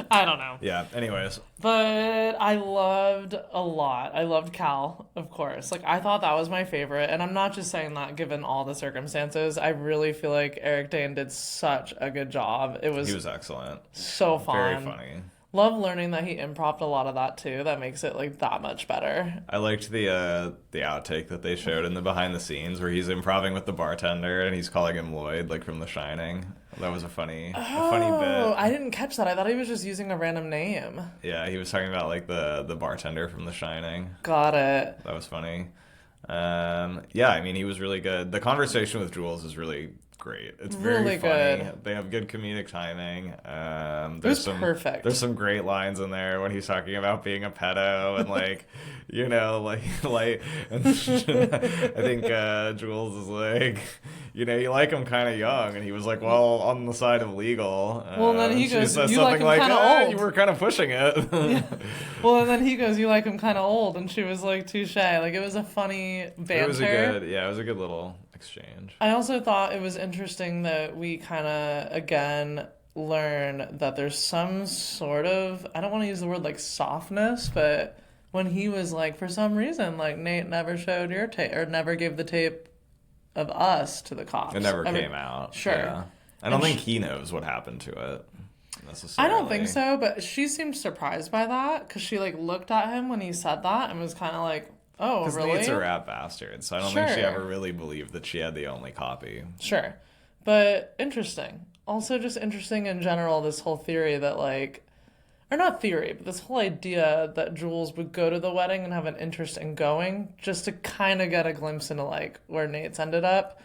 I don't know. Yeah. Anyways, But I loved a lot. I loved Cal, of course. Like, I thought that was my favorite. And I'm not just saying that given all the circumstances. I really feel like Eric Dane did such a good job. It was he was excellent. so fun. Very funny. Love learning that he improv'd a lot of that too. That makes it like that much better. I liked the outtake that they showed in the behind the scenes where he's improvising with the bartender and he's calling him Lloyd, like from The Shining. That was a funny bit. I didn't catch that. I thought he was just using a random name. Yeah, he was talking about like the bartender from The Shining. Got it. That was funny. Yeah, I mean, he was really good. The conversation with Jules is really great. It's very Really funny. good. They have good comedic timing. was perfect. There's some great lines in there when he's talking about being a pedo and like, you know, like and I think Jules is like, you know, you like him kind of young, and he was like, well, on the side of legal. Well, and then he she goes, says you like something him like, kind of old. You were kind of pushing it. Yeah. Well, and then he goes, you like him kind of old, and she was like, touche. Like, it was a funny banter. It was a good little exchange. I also thought it was interesting that we kind of, again, learn that there's some sort of, I don't want to use the word like softness, but when he was like, for some reason, like, Nate never showed your tape, or never gave the tape of us to the cops. It never came out. Sure. Yeah. I don't think he knows what happened to it necessarily. I don't think so, but she seemed surprised by that because she like looked at him when he said that and was kind of like, oh, really? Because Nate's a rap bastard, so I don't think she ever really believed that she had the only copy. Sure. But interesting. Also just interesting in general, this whole theory that like, or not theory, but this whole idea that Jules would go to the wedding and have an interest in going just to kind of get a glimpse into like where Nate's ended up.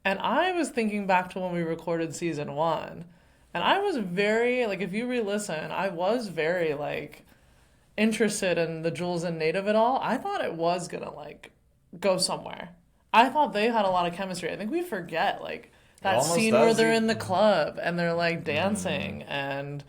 And I was thinking back to when we recorded season 1, and I was very, like, if you re-listen, I was very like interested in the Jules and Nate of it all. I thought it was gonna like go somewhere. I thought they had a lot of chemistry. I think we forget like that scene where they're in the club and they're like dancing and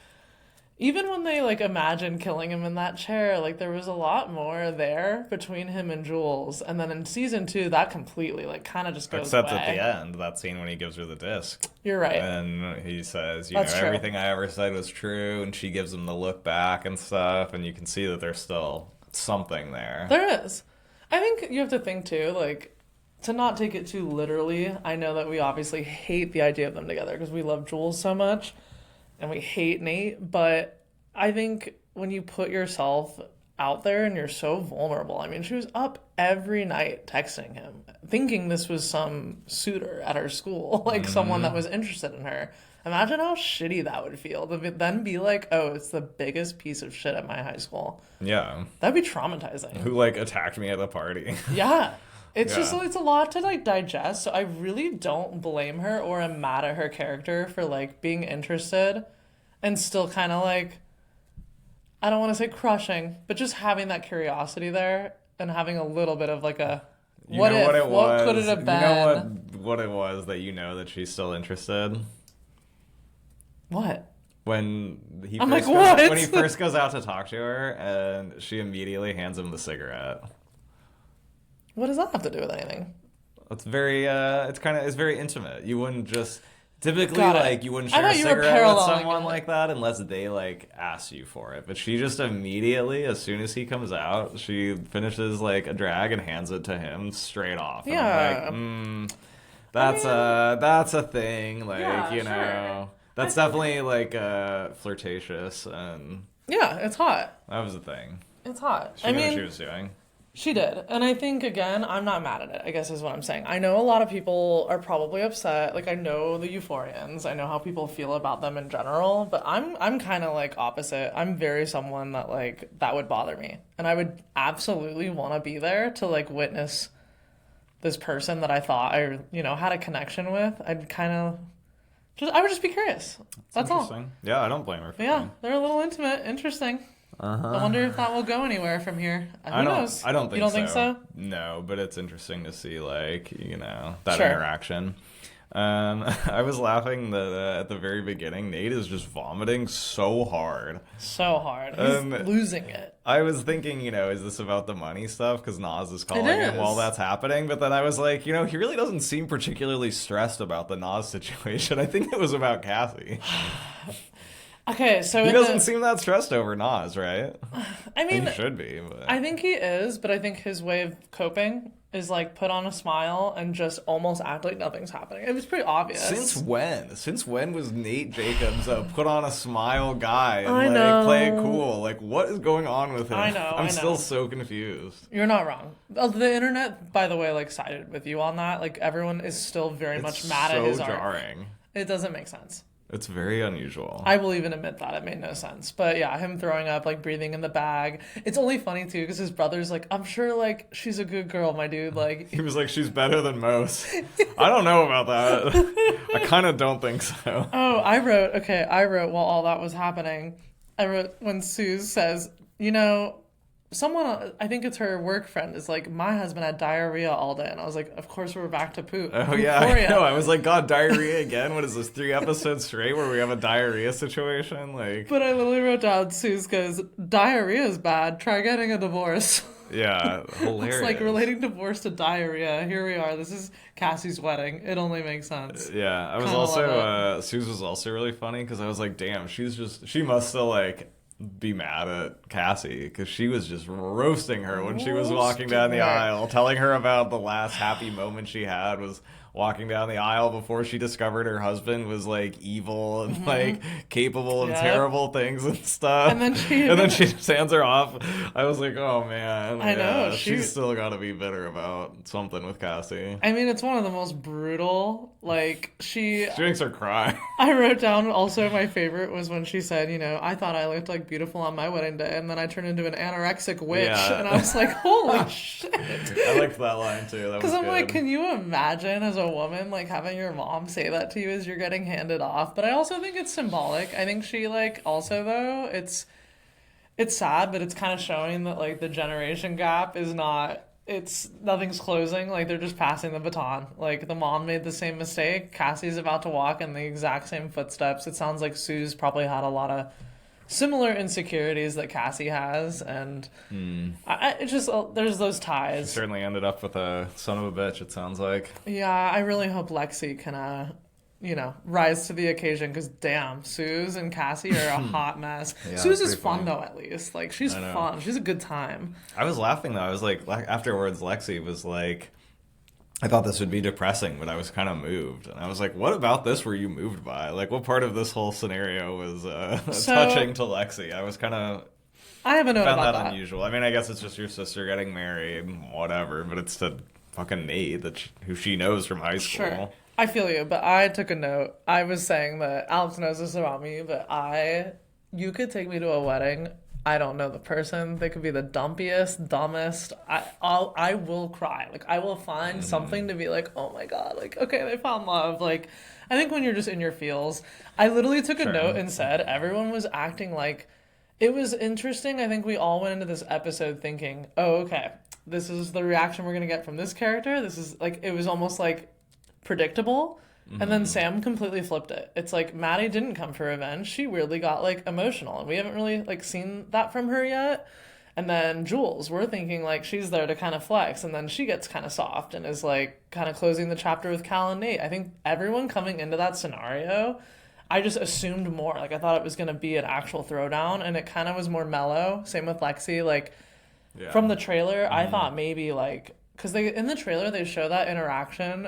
even when they like imagine killing him in that chair, like there was a lot more there between him and Jules. And then in season 2, that completely like kind of just goes Except away. at the end, that scene when he gives her the disc. You're right. And he says, That's true. everything I ever said was true, and she gives him the look back and stuff, and you can see that there's still something there. There is. I think you have to think too, like, to not take it too literally. I know that we obviously hate the idea of them together because we love Jules so much. And we hate Nate, but I think when you put yourself out there and you're so vulnerable, I mean, she was up every night texting him, thinking this was some suitor at her school, like someone that was interested in her. Imagine how shitty that would feel to then be like, oh, it's the biggest piece of shit at my high school. Yeah. That'd be traumatizing. Who, like, attacked me at a party. Yeah. It's Yeah. just, it's a lot to, like, digest. So I really don't blame her or am mad at her character for, like, being interested and still kind of, like, I don't want to say crushing, but just having that curiosity there and having a little bit of, like, a, what could it have been? You know what it was that you know that she's still interested? What? When he first goes out to talk to her and she immediately hands him the cigarette. What does that have to do with anything? It's very it's very intimate. You wouldn't just typically you wouldn't share a you were cigarette with paralleling someone it. like that unless they like ask you for it. But she just immediately, as soon as he comes out, she finishes like a drag and hands it to him straight off. And Yeah. I'm like, that's a thing. Like, Yeah, you know. sure. That's definitely like flirtatious, and Yeah, it's hot. that was the thing. It's hot. She knew what she was doing. She did. And I think, again, I'm not mad at it, I guess is what I'm saying. I know a lot of people are probably upset. Like, I know the Euphorians. I know how people feel about them in general. But I'm kind of, like, opposite. I'm very someone that, like, that would bother me. And I would absolutely want to be there to, like, witness this person that I thought I, had a connection with. I'd kind of... I would just be curious. That's all. Yeah, I don't blame her for Yeah, that. they're a little intimate. Interesting. I wonder if that will go anywhere from here. Who knows? I don't think so. You don't think so? No, but it's interesting to see, like, that Sure. interaction. I was laughing that at the very beginning, Nate is just vomiting so hard. So hard. He's losing it. I was thinking, is this about the money stuff? Because Nas is calling It him while is. that's happening. But then I was like, he really doesn't seem particularly stressed about the Nas situation. I think it was about Cassie. Okay, so He doesn't seem that stressed over Nas, right? I mean, He should be. But... I think he is, but I think his way of coping is like put on a smile and just almost act like nothing's happening. It was pretty obvious. Since when? Since when was Nate Jacobs a put on a smile guy and I know. play it cool? Like, what is going on with him? I know. I'm still so confused. You're not wrong. The internet, by the way, like sided with you on that. Like everyone is still very much mad at his art. So jarring. It doesn't make sense. It's very unusual. I will even admit that it made no sense. But yeah, him throwing up, like breathing in the bag. It's only funny too because his brother's like, I'm sure like she's a good girl, my dude. Like he was like, she's better than most. I don't know about that. I kind of don't think so. Oh, I wrote while all that was happening. I wrote when Suze says, you know, someone, I think it's her work friend, is like, my husband had diarrhea all day. And I was like, of course we're back to poop. Oh, yeah, Euphoria. I know. I was like, God, diarrhea again? What is this, 3 episodes straight where we have a diarrhea situation? Like, but I literally wrote down, Suze goes, diarrhea is bad. Try getting a divorce. Yeah, hilarious. It's like relating divorce to diarrhea. Here we are. This is Cassie's wedding. It only makes sense. Yeah, I was Kinda also, Suze was also really funny because I was like, damn, she must still like be mad at Cassie because she was just roasting her when she was walking down the aisle, telling her about the last happy moment she had was walking down the aisle before she discovered her husband was like evil and like capable of terrible things and stuff. And then she sands her off. I was like, oh man, I know she's still got to be bitter about something with Cassie. I mean, it's one of the most brutal. Like she makes her cry. I wrote down also my favorite was when she said, you know, I thought I looked like beautiful on my wedding day, and then I turned into an anorexic witch, and I was like, holy shit. I liked that line too. Because I'm like, can you imagine as a woman like having your mom say that to you as you're getting handed off? But I also think it's symbolic. I think she like also though it's sad, but it's kind of showing that like the generation gap is not. It's nothing's closing. Like they're just passing the baton. Like the mom made the same mistake. Cassie's about to walk in the exact same footsteps. It sounds like Suze probably had a lot of similar insecurities that Cassie has, and it just there's those ties. She certainly ended up with a son of a bitch. It sounds like. Yeah, I really hope Lexi can, rise to the occasion because damn, Suze and Cassie are a hot mess. Yeah, Suze is fun funny. though, at least. Like she's fun. She's a good time. I was laughing though. I was like, afterwards, Lexi was like, I thought this would be depressing, but I was kind of moved. And I was like, what about this were you moved by? Like, what part of this whole scenario was touching to Lexi? I was kind of... I have a note about that. Unusual. I mean, I guess it's just your sister getting married, whatever, but it's to fucking Nate, who she knows from high school. Sure. I feel you, but I took a note. I was saying that Alex knows this about me, but you could take me to a wedding. I don't know the person. They could be the dumpiest, dumbest. I will cry. Like I will find something to be like, oh my god, like okay, they found love. Like I think when you're just in your feels, I literally took a note and said everyone was acting like it was interesting. I think we all went into this episode thinking, oh okay, this is the reaction we're gonna get from this character. This is like it was almost like predictable. And then Sam completely flipped it. It's like Maddie didn't come for revenge. She weirdly got like emotional, and we haven't really like seen that from her yet. And then Jules, we're thinking like she's there to kind of flex, and then she gets kind of soft and is like kind of closing the chapter with Cal and Nate. I think everyone coming into that scenario, I just assumed more. Like I thought it was going to be an actual throwdown, and it kind of was more mellow. Same with Lexi. Like from the trailer, I thought maybe like. Because in the trailer, they show that interaction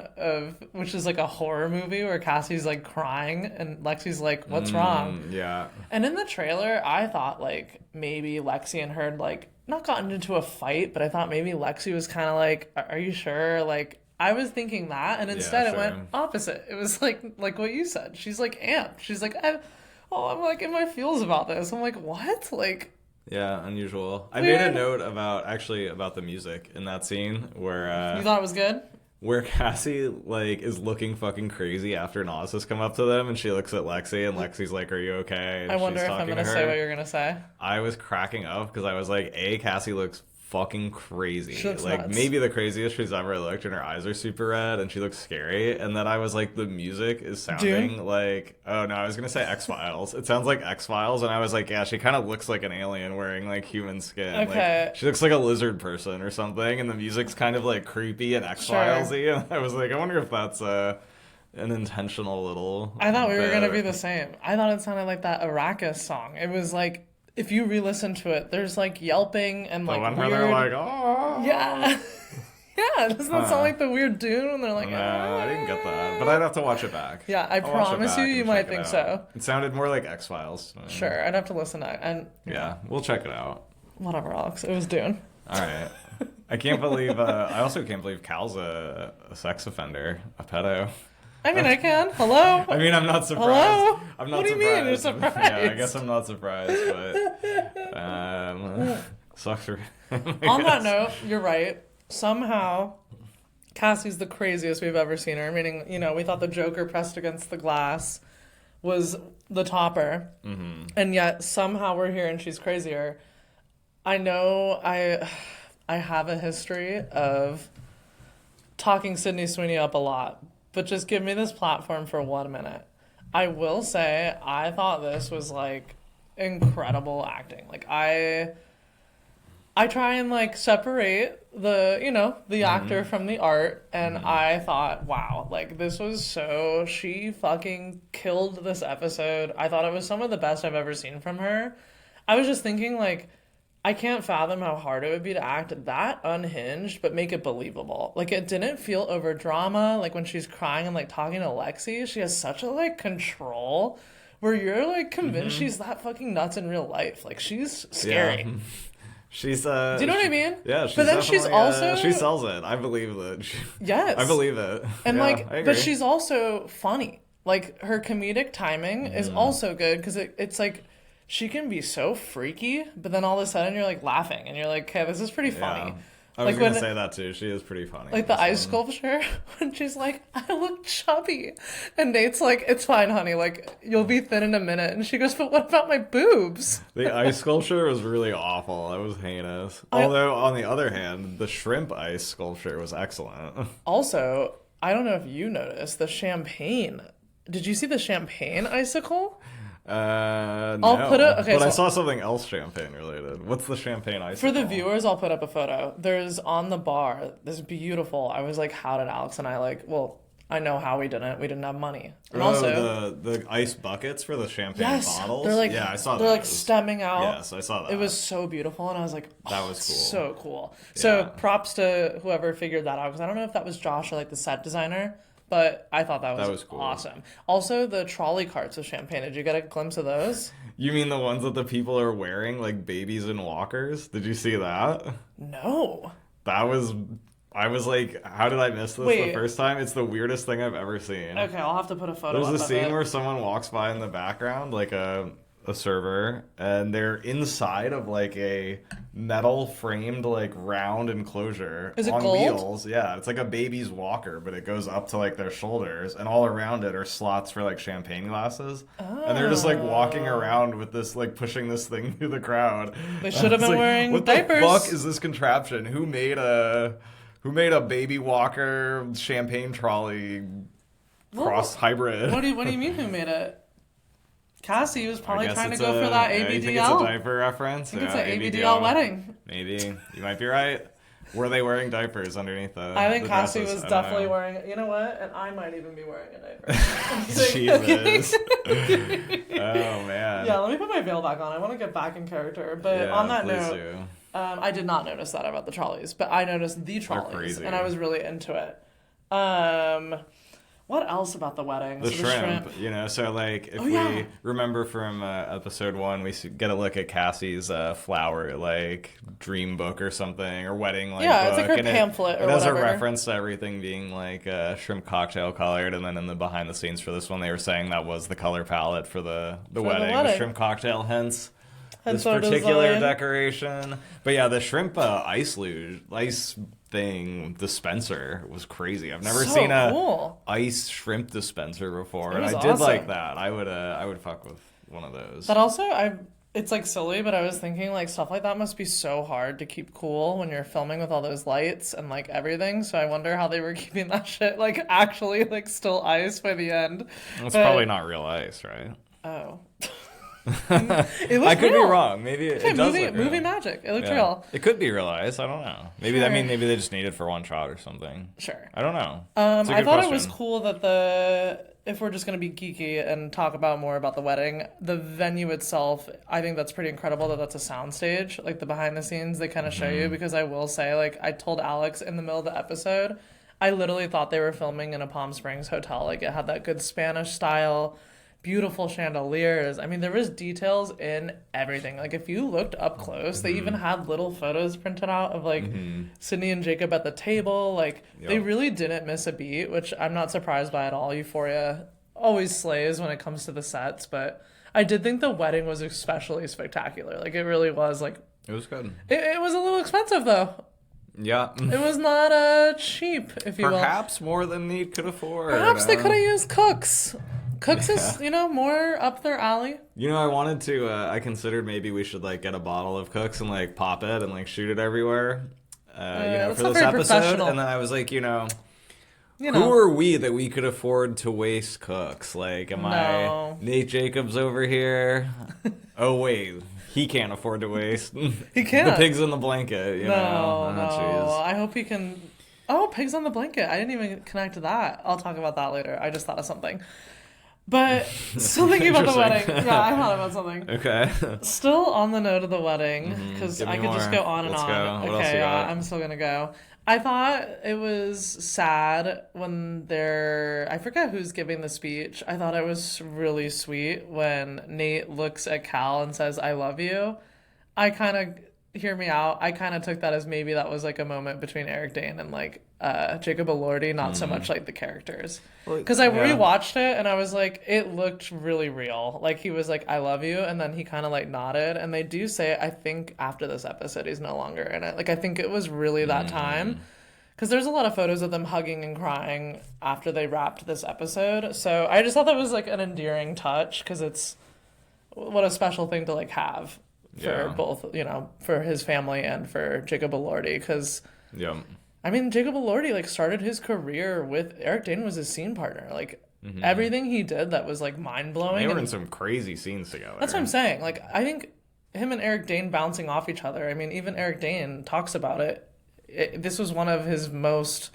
which is like a horror movie where Cassie's like crying and Lexi's like, what's wrong? Yeah. And in the trailer, I thought like maybe Lexi and her had like not gotten into a fight, but I thought maybe Lexi was kind of like, are you sure? Like, I was thinking that. And instead it went opposite. It was like what you said. She's like amped. She's like, I'm like in my feels about this. I'm like, what? Like. Yeah, unusual. I made a note about the music in that scene where... you thought it was good? Where Cassie, like, is looking fucking crazy after Nas has come up to them, and she looks at Lexi, and Lexi's like, are you okay? And I wonder if I'm going to say what you're going to say. I was cracking up, because I was like, Cassie looks fucking crazy. She looks like nuts. Maybe the craziest she's ever looked, and her eyes are super red and she looks scary. And then I was like, the music is sounding like, oh no, I was gonna say X-Files. It sounds like X-Files, and I was like, yeah, she kind of looks like an alien wearing like human skin. Okay. Like, she looks like a lizard person or something, and the music's kind of like creepy and X-Files-y. And I was like, I wonder if that's an intentional little I thought we were bit. gonna be the same. I thought it sounded like that Arrakis song. It was like, if you re-listen to it, there's like yelping and like the one weird... where they're like, oh yeah. Yeah, doesn't that sound like the weird Dune when they're like, No, I didn't get that. But I'd have to watch it back. Yeah, I I'll watch it promise back you and might check it think out. so. It sounded more like X-Files. Sure, I'd have to listen to it. And Yeah, we'll check it out. whatever, Alex. It was Dune. All right. I can't believe. I also can't believe Cal's a sex offender, a pedo. I mean, I can. Hello? I mean, I'm not surprised. Hello? I'm not What do you mean you're surprised? Yeah, I guess I'm not surprised, but sucks for him. I On that guess. note, you're right. Somehow, Cassie's the craziest we've ever seen her. Meaning, we thought the Joker pressed against the glass was the topper. Mm-hmm. And yet, somehow we're here and she's crazier. I know I have a history of talking Sydney Sweeney up a lot, but just give me this platform for 1 minute. I will say, I thought this was, like, incredible acting. Like, I try and, like, separate the actor from the art, and I thought, wow, like, this was she fucking killed this episode. I thought it was some of the best I've ever seen from her. I was just thinking, like, I can't fathom how hard it would be to act that unhinged, but make it believable. Like, it didn't feel over drama. Like, when she's crying and, like, talking to Lexi, she has such a, like, control where you're, like, convinced she's that fucking nuts in real life. Like, she's scary. Yeah. She's Do you know what I mean? Yeah, she's but then she's also she sells it. I believe it. yes, I believe it. and yeah, like, I agree. but she's also funny. Like, her comedic timing is also good because it's like she can be so freaky, but then all of a sudden you're like laughing and you're like, okay, this is pretty funny. Yeah. I was Like, gonna when- say that too. She is pretty funny. Like the ice sculpture, when she's like, I look chubby. And Nate's like, it's fine, honey. Like, you'll be thin in a minute. And she goes, but what about my boobs? The ice sculpture was really awful. It was heinous. Although, on the other hand, the shrimp ice sculpture was excellent. Also, I don't know if you noticed the champagne. Did you see the champagne icicle? No. put a- okay, but I so- saw something else champagne related. What's the champagne ice? For the viewers, I'll put up a photo. There's on the bar, this beautiful, I was like, how did Alex and I I know how we didn't. We didn't have money. And also, the ice buckets for the champagne yes, bottles. they're like, yeah, I saw they're like those. stemming out. Yes, I saw that. It was so beautiful, and I was like, That was cool. so cool. So Yeah. props to whoever figured that out, because I don't know if that was Josh or like the set designer, but I thought that was cool. awesome. Also, the trolley carts of champagne. Did you get a glimpse of those? You mean the ones that the people are wearing, like babies in walkers? Did you see that? No. I was like, how did I miss this Wait. the first time? It's the weirdest thing I've ever seen. Okay, I'll have to put a photo There's up a of scene it. where someone walks by in the background, like a server, and they're inside of like a metal framed like round enclosure Is it on gold? wheels. Yeah, it's like a baby's walker, but it goes up to like their shoulders, and all around it are slots for like champagne glasses. And they're just like walking around with this, like pushing this thing through the crowd. They should have It's been like, wearing what diapers. the fuck is this contraption? Who made a baby walker champagne trolley cross hybrid? What do you mean who made it? Cassie was probably I guess trying to it's go for that ABDL. You think it's a diaper reference? I think it's an ABDL wedding. Maybe. You might be right. Were they wearing diapers underneath the I think the Cassie dresses? was I don't definitely know. wearing. You know what? And I might even be wearing a diaper. Jesus. Oh, man. Yeah, let me put my veil back on. I want to get back in character. But Yeah, on that please note, do. I did not notice that about the trolleys, but I noticed the trolleys, crazy. and I was really into it. What else about the wedding? The So shrimp, so like if we remember from episode 1, we get a look at Cassie's flower like dream book or something, or wedding like Yeah, book, it's like her and pamphlet or it has whatever. a reference to everything being like shrimp cocktail colored, and then in the behind the scenes for this one, they were saying that was the color palette for the wedding, the shrimp cocktail, hence this our particular design. decoration. But yeah, the shrimp ice thing dispenser was crazy. I've never So seen a cool. ice shrimp dispenser before, and was I did like awesome. that. I would fuck with one of those. But also, it's like silly, but I was thinking like stuff like that must be so hard to keep cool when you're filming with all those lights and like everything. So I wonder how they were keeping that shit like actually like still ice by the end. It's But- probably not real ice, right? Oh. It was I could real. be wrong. Maybe it Okay, does movie, look real. movie magic. It looked Yeah. real. It could be real ice. I don't know. Maybe Sure. maybe they just need it for one shot or something. Sure. I don't know. It's a I good thought it was question. cool that if we're just going to be geeky and talk about more about the wedding, the venue itself, I think that's pretty incredible that that's a soundstage. Like the behind the scenes they kind of show you, because I will say, like, I told Alex in the middle of the episode, I literally thought they were filming in a Palm Springs hotel. Like, it had that good Spanish style, beautiful chandeliers. I mean, there was details in everything. Like, if you looked up close, they even had little photos printed out of, like, Sydney and Jacob at the table. Like, they really didn't miss a beat, which I'm not surprised by at all. Euphoria always slays when it comes to the sets, but I did think the wedding was especially spectacular. Like, it really was, like... It was good. It was a little expensive, though. Yeah. It was not cheap, if you will. Perhaps more than they could afford. Perhaps they could have used cooks. Cooks is, more up their alley. I wanted to, I considered maybe we should, like, get a bottle of Cooks and, like, pop it and, like, shoot it everywhere, for this episode. And then I was like, who are we that we could afford to waste Cooks? Like, am I Nate Jacobs over here? Oh, wait. He can't afford to waste. He can't. The pigs in the blanket, you know? No. Geez. I hope he can... Oh, pigs on the blanket. I didn't even connect to that. I'll talk about that later. I just thought of something. But still thinking about the wedding. Yeah, I thought about something. Okay. Still on the note of the wedding, because I could just go on and Let's on. Go. What Okay, else you got? I'm still going to go. I thought it was sad when I forget who's giving the speech. I thought it was really sweet when Nate looks at Cal and says, "I love you." Hear me out. I kind of took that as maybe that was like a moment between Eric Dane and like Jacob Elordi, not so much like the characters. Because I rewatched it and I was like, it looked really real. Like he was like, "I love you," and then he kind of like nodded. And they do say, I think after this episode, he's no longer in it. Like I think it was really that time. Because there's a lot of photos of them hugging and crying after they wrapped this episode. So I just thought that was like an endearing touch, because it's what a special thing to like have. For both, for his family and for Jacob Elordi, because I mean, Jacob Elordi like started his career with Eric Dane was his scene partner. Like everything he did that was like mind blowing. They were in some crazy scenes together. That's what I'm saying. Like I think him and Eric Dane bouncing off each other. I mean, even Eric Dane talks about it. This was one of his most,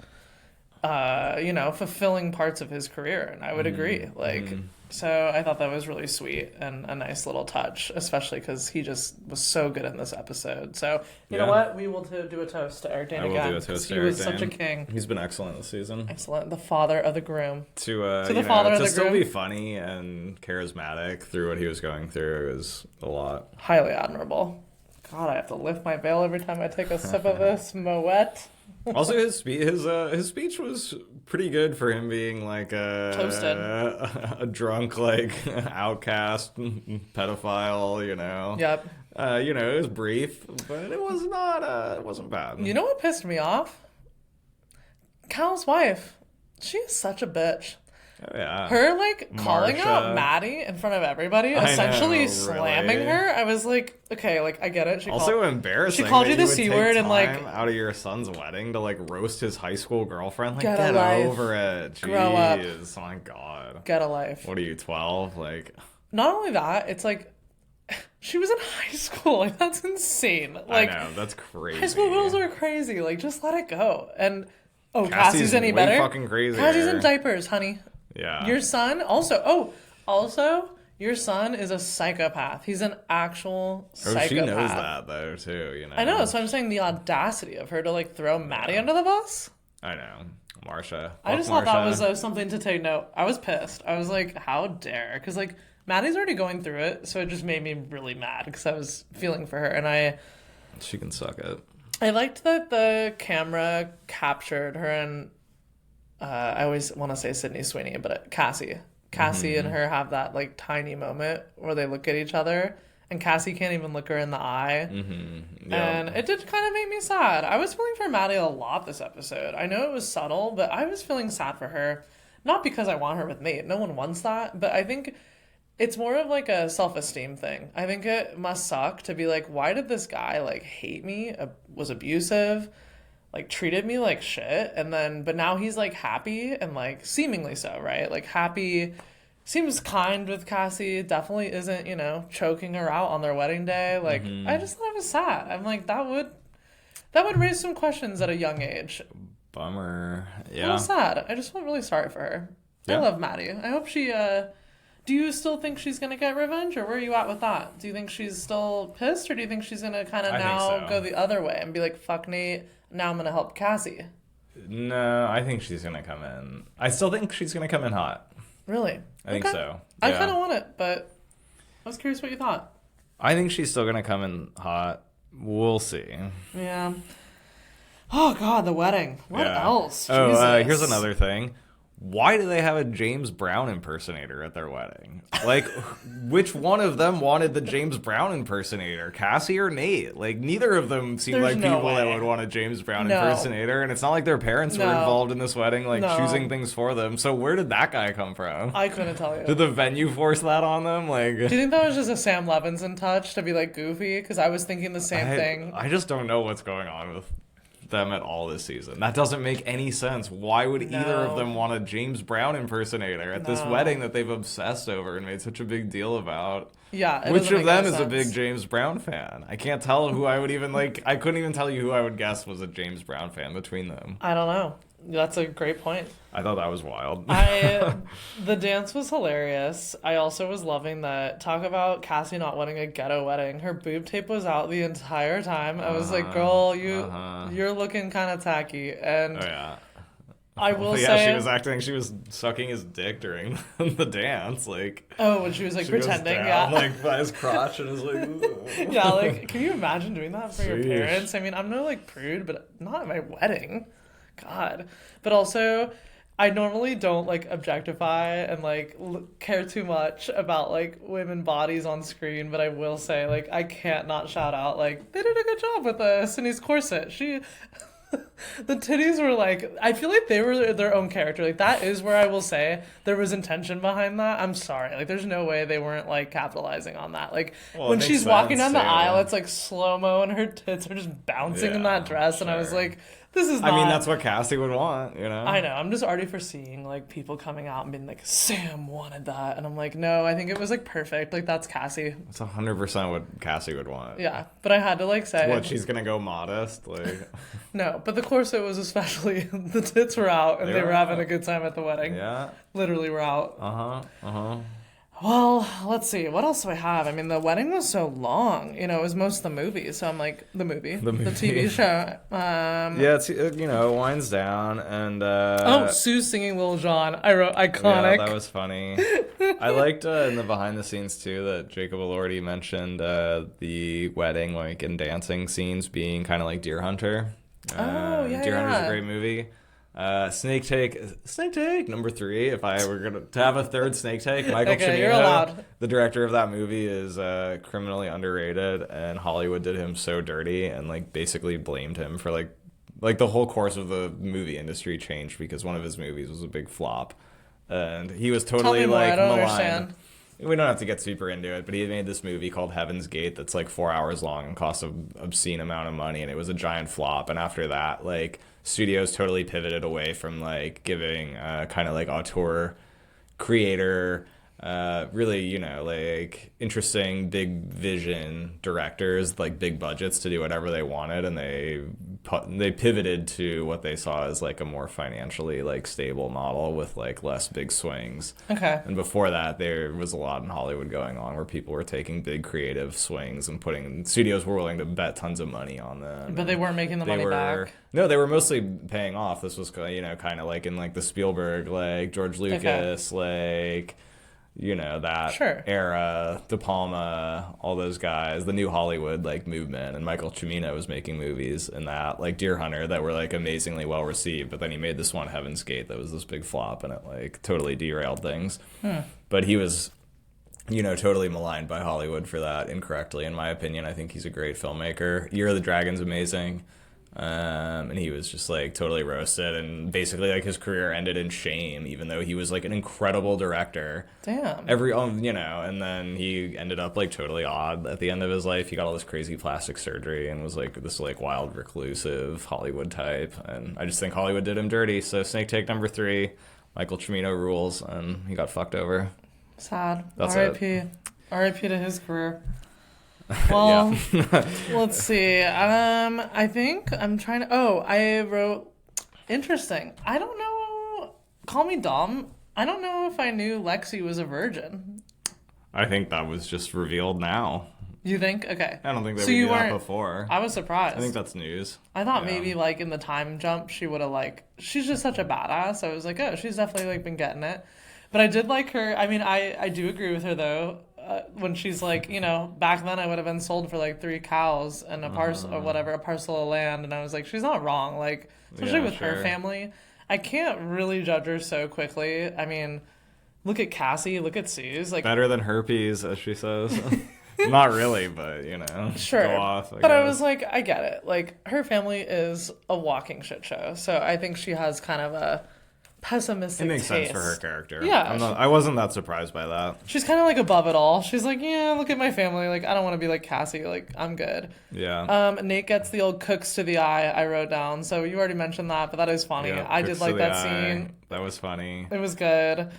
fulfilling parts of his career, and I would agree. Like. So I thought that was really sweet and a nice little touch, especially because he just was so good in this episode. So you know what? We will do a toast to Eric Dane again. I will do a toast to Eric Dane. He was such a king. He's been excellent this season. Excellent. The father of the groom. To the father of the groom. To still be funny and charismatic through what he was going through is a lot. Highly admirable. God, I have to lift my veil every time I take a sip of this Moet. Also, his speech was pretty good for him being like a drunk, like outcast pedophile, Yep. It was brief, but it wasn't bad. You know what pissed me off? Cal's wife. She is such a bitch. Oh, yeah. Her, like, calling out Maddie in front of everybody, essentially slamming her. I was like, okay, like, I get it. Embarrassing. She called you the C word and, like... out of your son's wedding to, like, roast his high school girlfriend. Like, get over it. Jeez. Grow up. Oh, my God. Get a life. What are you, 12? Like... Not only that, it's like... She was in high school. Like, that's insane. Like, I know, that's crazy. High school girls are crazy. Like, just let it go. And... Oh, Cassie's any better? Fucking crazy. Cassie's in diapers, honey. Yeah. Your son your son is a psychopath. He's an actual psychopath. She knows that though too, I know, so I'm saying the audacity of her to like throw Maddie under the bus. I know. Marsha. I just thought that was something to take note. I was pissed. I was like, how dare? Because like Maddie's already going through it, so it just made me really mad because I was feeling for her, and she can suck it. I liked that the camera captured her and I always want to say Sydney Sweeney, but Cassie and her have that like tiny moment where they look at each other and Cassie can't even look her in the eye. And it did kind of make me sad. I was feeling for Maddie a lot this episode. I know it was subtle, but I was feeling sad for her. Not because I want her with Nate. No one wants that. But I think it's more of like a self-esteem thing. I think it must suck to be like, why did this guy like hate me, was abusive, like treated me like shit, and then but now he's like happy and like seemingly so, right? Like happy, seems kind with Cassie, definitely isn't, choking her out on their wedding day. Like I just thought it was sad. I'm like, that would raise some questions at a young age. Bummer. Yeah. It was sad. I just felt really sorry for her. I Yeah. love Maddie. I hope she, do you still think she's going to get revenge, or where are you at with that? Do you think she's still pissed, or do you think she's going to kind of I think now so. go the other way and be like, fuck Nate, now I'm going to help Cassie? No, I think she's gonna come in. I still think she's gonna come in hot. Really? I think so. I Yeah. kind of want it, but I was curious what you thought. I think she's still gonna come in hot. We'll see. Yeah. Oh, God, the wedding. What Yeah. else? Oh, Jesus. here's another thing. Why do they have a James Brown impersonator at their wedding? Like, which one of them wanted the James Brown impersonator? Cassie or Nate? Like, neither of them seem There's like no people that way. would want a James Brown No. impersonator. And it's not like their parents were No. involved in this wedding, like, No. choosing things for them. So where did that guy come from? I couldn't tell you. Did the venue force that on them? Like, Do you think that was just a Sam Levinson touch to be like goofy? Because I was thinking the same thing. I just don't know what's going on with them at all this season. That doesn't make any sense. Why would either of No. them want a James Brown impersonator at this No. wedding that they've obsessed over and made such a big deal about? Yeah. it Which doesn't of make them any is a sense. big James Brown fan? I can't tell who I would even like. I couldn't even tell you who I would guess was a James Brown fan between them. I don't know. That's a great point. I thought that was wild. The dance was hilarious. I also was loving that. Talk about Cassie not wanting a ghetto wedding. Her boob tape was out the entire time. I was like, girl, you're looking kind of tacky. And Oh yeah. I will Yeah, say, she was acting. She was sucking his dick during the dance. Like, oh, when she was like she goes pretending, down, yeah. like by his crotch and is like, "Ugh." Yeah, like, can you imagine doing that for your Sheesh. parents? I mean, I'm no, like, prude, but not at my wedding. God. But also, I normally don't, like, objectify and, like, care too much about, like, women bodies on screen, but I will say, like, I can't not shout out, like, they did a good job with Cindy's corset. The titties were, like, I feel like they were their own character. Like, that is where I will say there was intention behind that. I'm sorry. Like, there's no way they weren't, like, capitalizing on that. Like, Well, it when makes she's walking down sense, the too. aisle, it's, like, slow-mo and her tits are just bouncing in Yeah, that dress. And I was sure. like, this is not... I mean, that's what Cassie would want, you know? I know. I'm just already foreseeing, like, people coming out and being like, Sam wanted that. And I'm like, no, I think it was, like, perfect. Like, that's Cassie. It's 100% what Cassie would want. Yeah. But I had to, like, say... What, she's gonna go modest? Like, No, but the corset was especially... the tits were out, and They they were were having out. a good time at the wedding. yeah. Literally were out. Uh-huh. Well, let's see. What else do I have? I mean, the wedding was so long. You know, it was most of the movie. So I'm like, the movie. The TV show. Yeah, it's, you know, it winds down, and... Oh, Sue's singing Lil Jon. I wrote iconic. Yeah, that was funny. I liked in the behind the scenes too that Jacob Elordi mentioned the wedding, like, and dancing scenes being kind of like Deer Hunter. Oh, yeah, Deer Hunter's yeah. a great movie. Snake Take number 3. If I were to have a third Snake Take, Michael Okay, Cimino, you're allowed. the director of that movie, is criminally underrated, and Hollywood did him so dirty and like basically blamed him for like the whole course of the movie industry changed because one of his movies was a big flop, and he was Tell totally me more. like I don't maligned. understand. We don't have to get super into it, but he made this movie called Heaven's Gate that's like 4 hours long and cost an obscene amount of money, and it was a giant flop. And after that, like, studios totally pivoted away from like giving kind of like auteur creator really, you know, like interesting big vision directors, like big budgets to do whatever they wanted, and they pivoted to what they saw as like a more financially like stable model with like less big swings. Okay. And before that, there was a lot in Hollywood going on where people were taking big creative swings and studios were willing to bet tons of money on them. But they weren't making the money back. No, they were mostly paying off. This was, you know, kind of like in like the Spielberg, like George Lucas, like, you know, that Sure. era, De Palma, all those guys, the new Hollywood like movement, and Michael Cimino was making movies in that, like Deer Hunter, that were like amazingly well received, but then he made this one, Heaven's Gate, that was this big flop, and it like totally derailed things. But he was, you know, totally maligned by Hollywood for that incorrectly, in my opinion. I think he's a great filmmaker. Year of the Dragon's amazing. And he was just like totally roasted, and basically like his career ended in shame, even though he was like an incredible director. Damn. You know, and then he ended up like totally odd at the end of his life. He got all this crazy plastic surgery and was like this like wild reclusive Hollywood type, and I just think Hollywood did him dirty. So Snake Take number 3, Michael Cimino rules, and he got fucked over. Sad. That's R.I.P. R.I.P. to his career. Well, let's see. I think I'm trying to... Oh, I wrote... Interesting. I don't know... Call me dumb. I don't know if I knew Lexi was a virgin. I think that was just revealed now. You think? Okay. I don't think that So we you knew that weren't- before. I was surprised. I think that's news. I thought Yeah. maybe like in the time jump she would have like, she's just such a badass. I was like, oh, she's definitely like been getting it. But I did like her. I mean, I do agree with her though. When she's like, you know, back then I would have been sold for like 3 cows and a parcel or whatever, a parcel of land. And I was like, she's not wrong. Like, especially Yeah, with her sure. family, I can't really judge her so quickly. I mean, look at Cassie, look at Suze. Like, Better than herpes, as she says. Not really, but, you know. sure. Go off, But I guess. was like, I get it. Like, her family is a walking shit show. So I think she has kind of a pessimistic It makes sense taste. for her character. Yeah. I wasn't that surprised by that. She's kind of like above it all. She's like, yeah, look at my family. Like, I don't want to be like Cassie. Like, I'm good. Yeah. Nate gets the old cooks to the eye, I wrote down. So you already mentioned that, but that is funny. Yeah, I cooks did to like the that eye. scene. That was funny. It was good.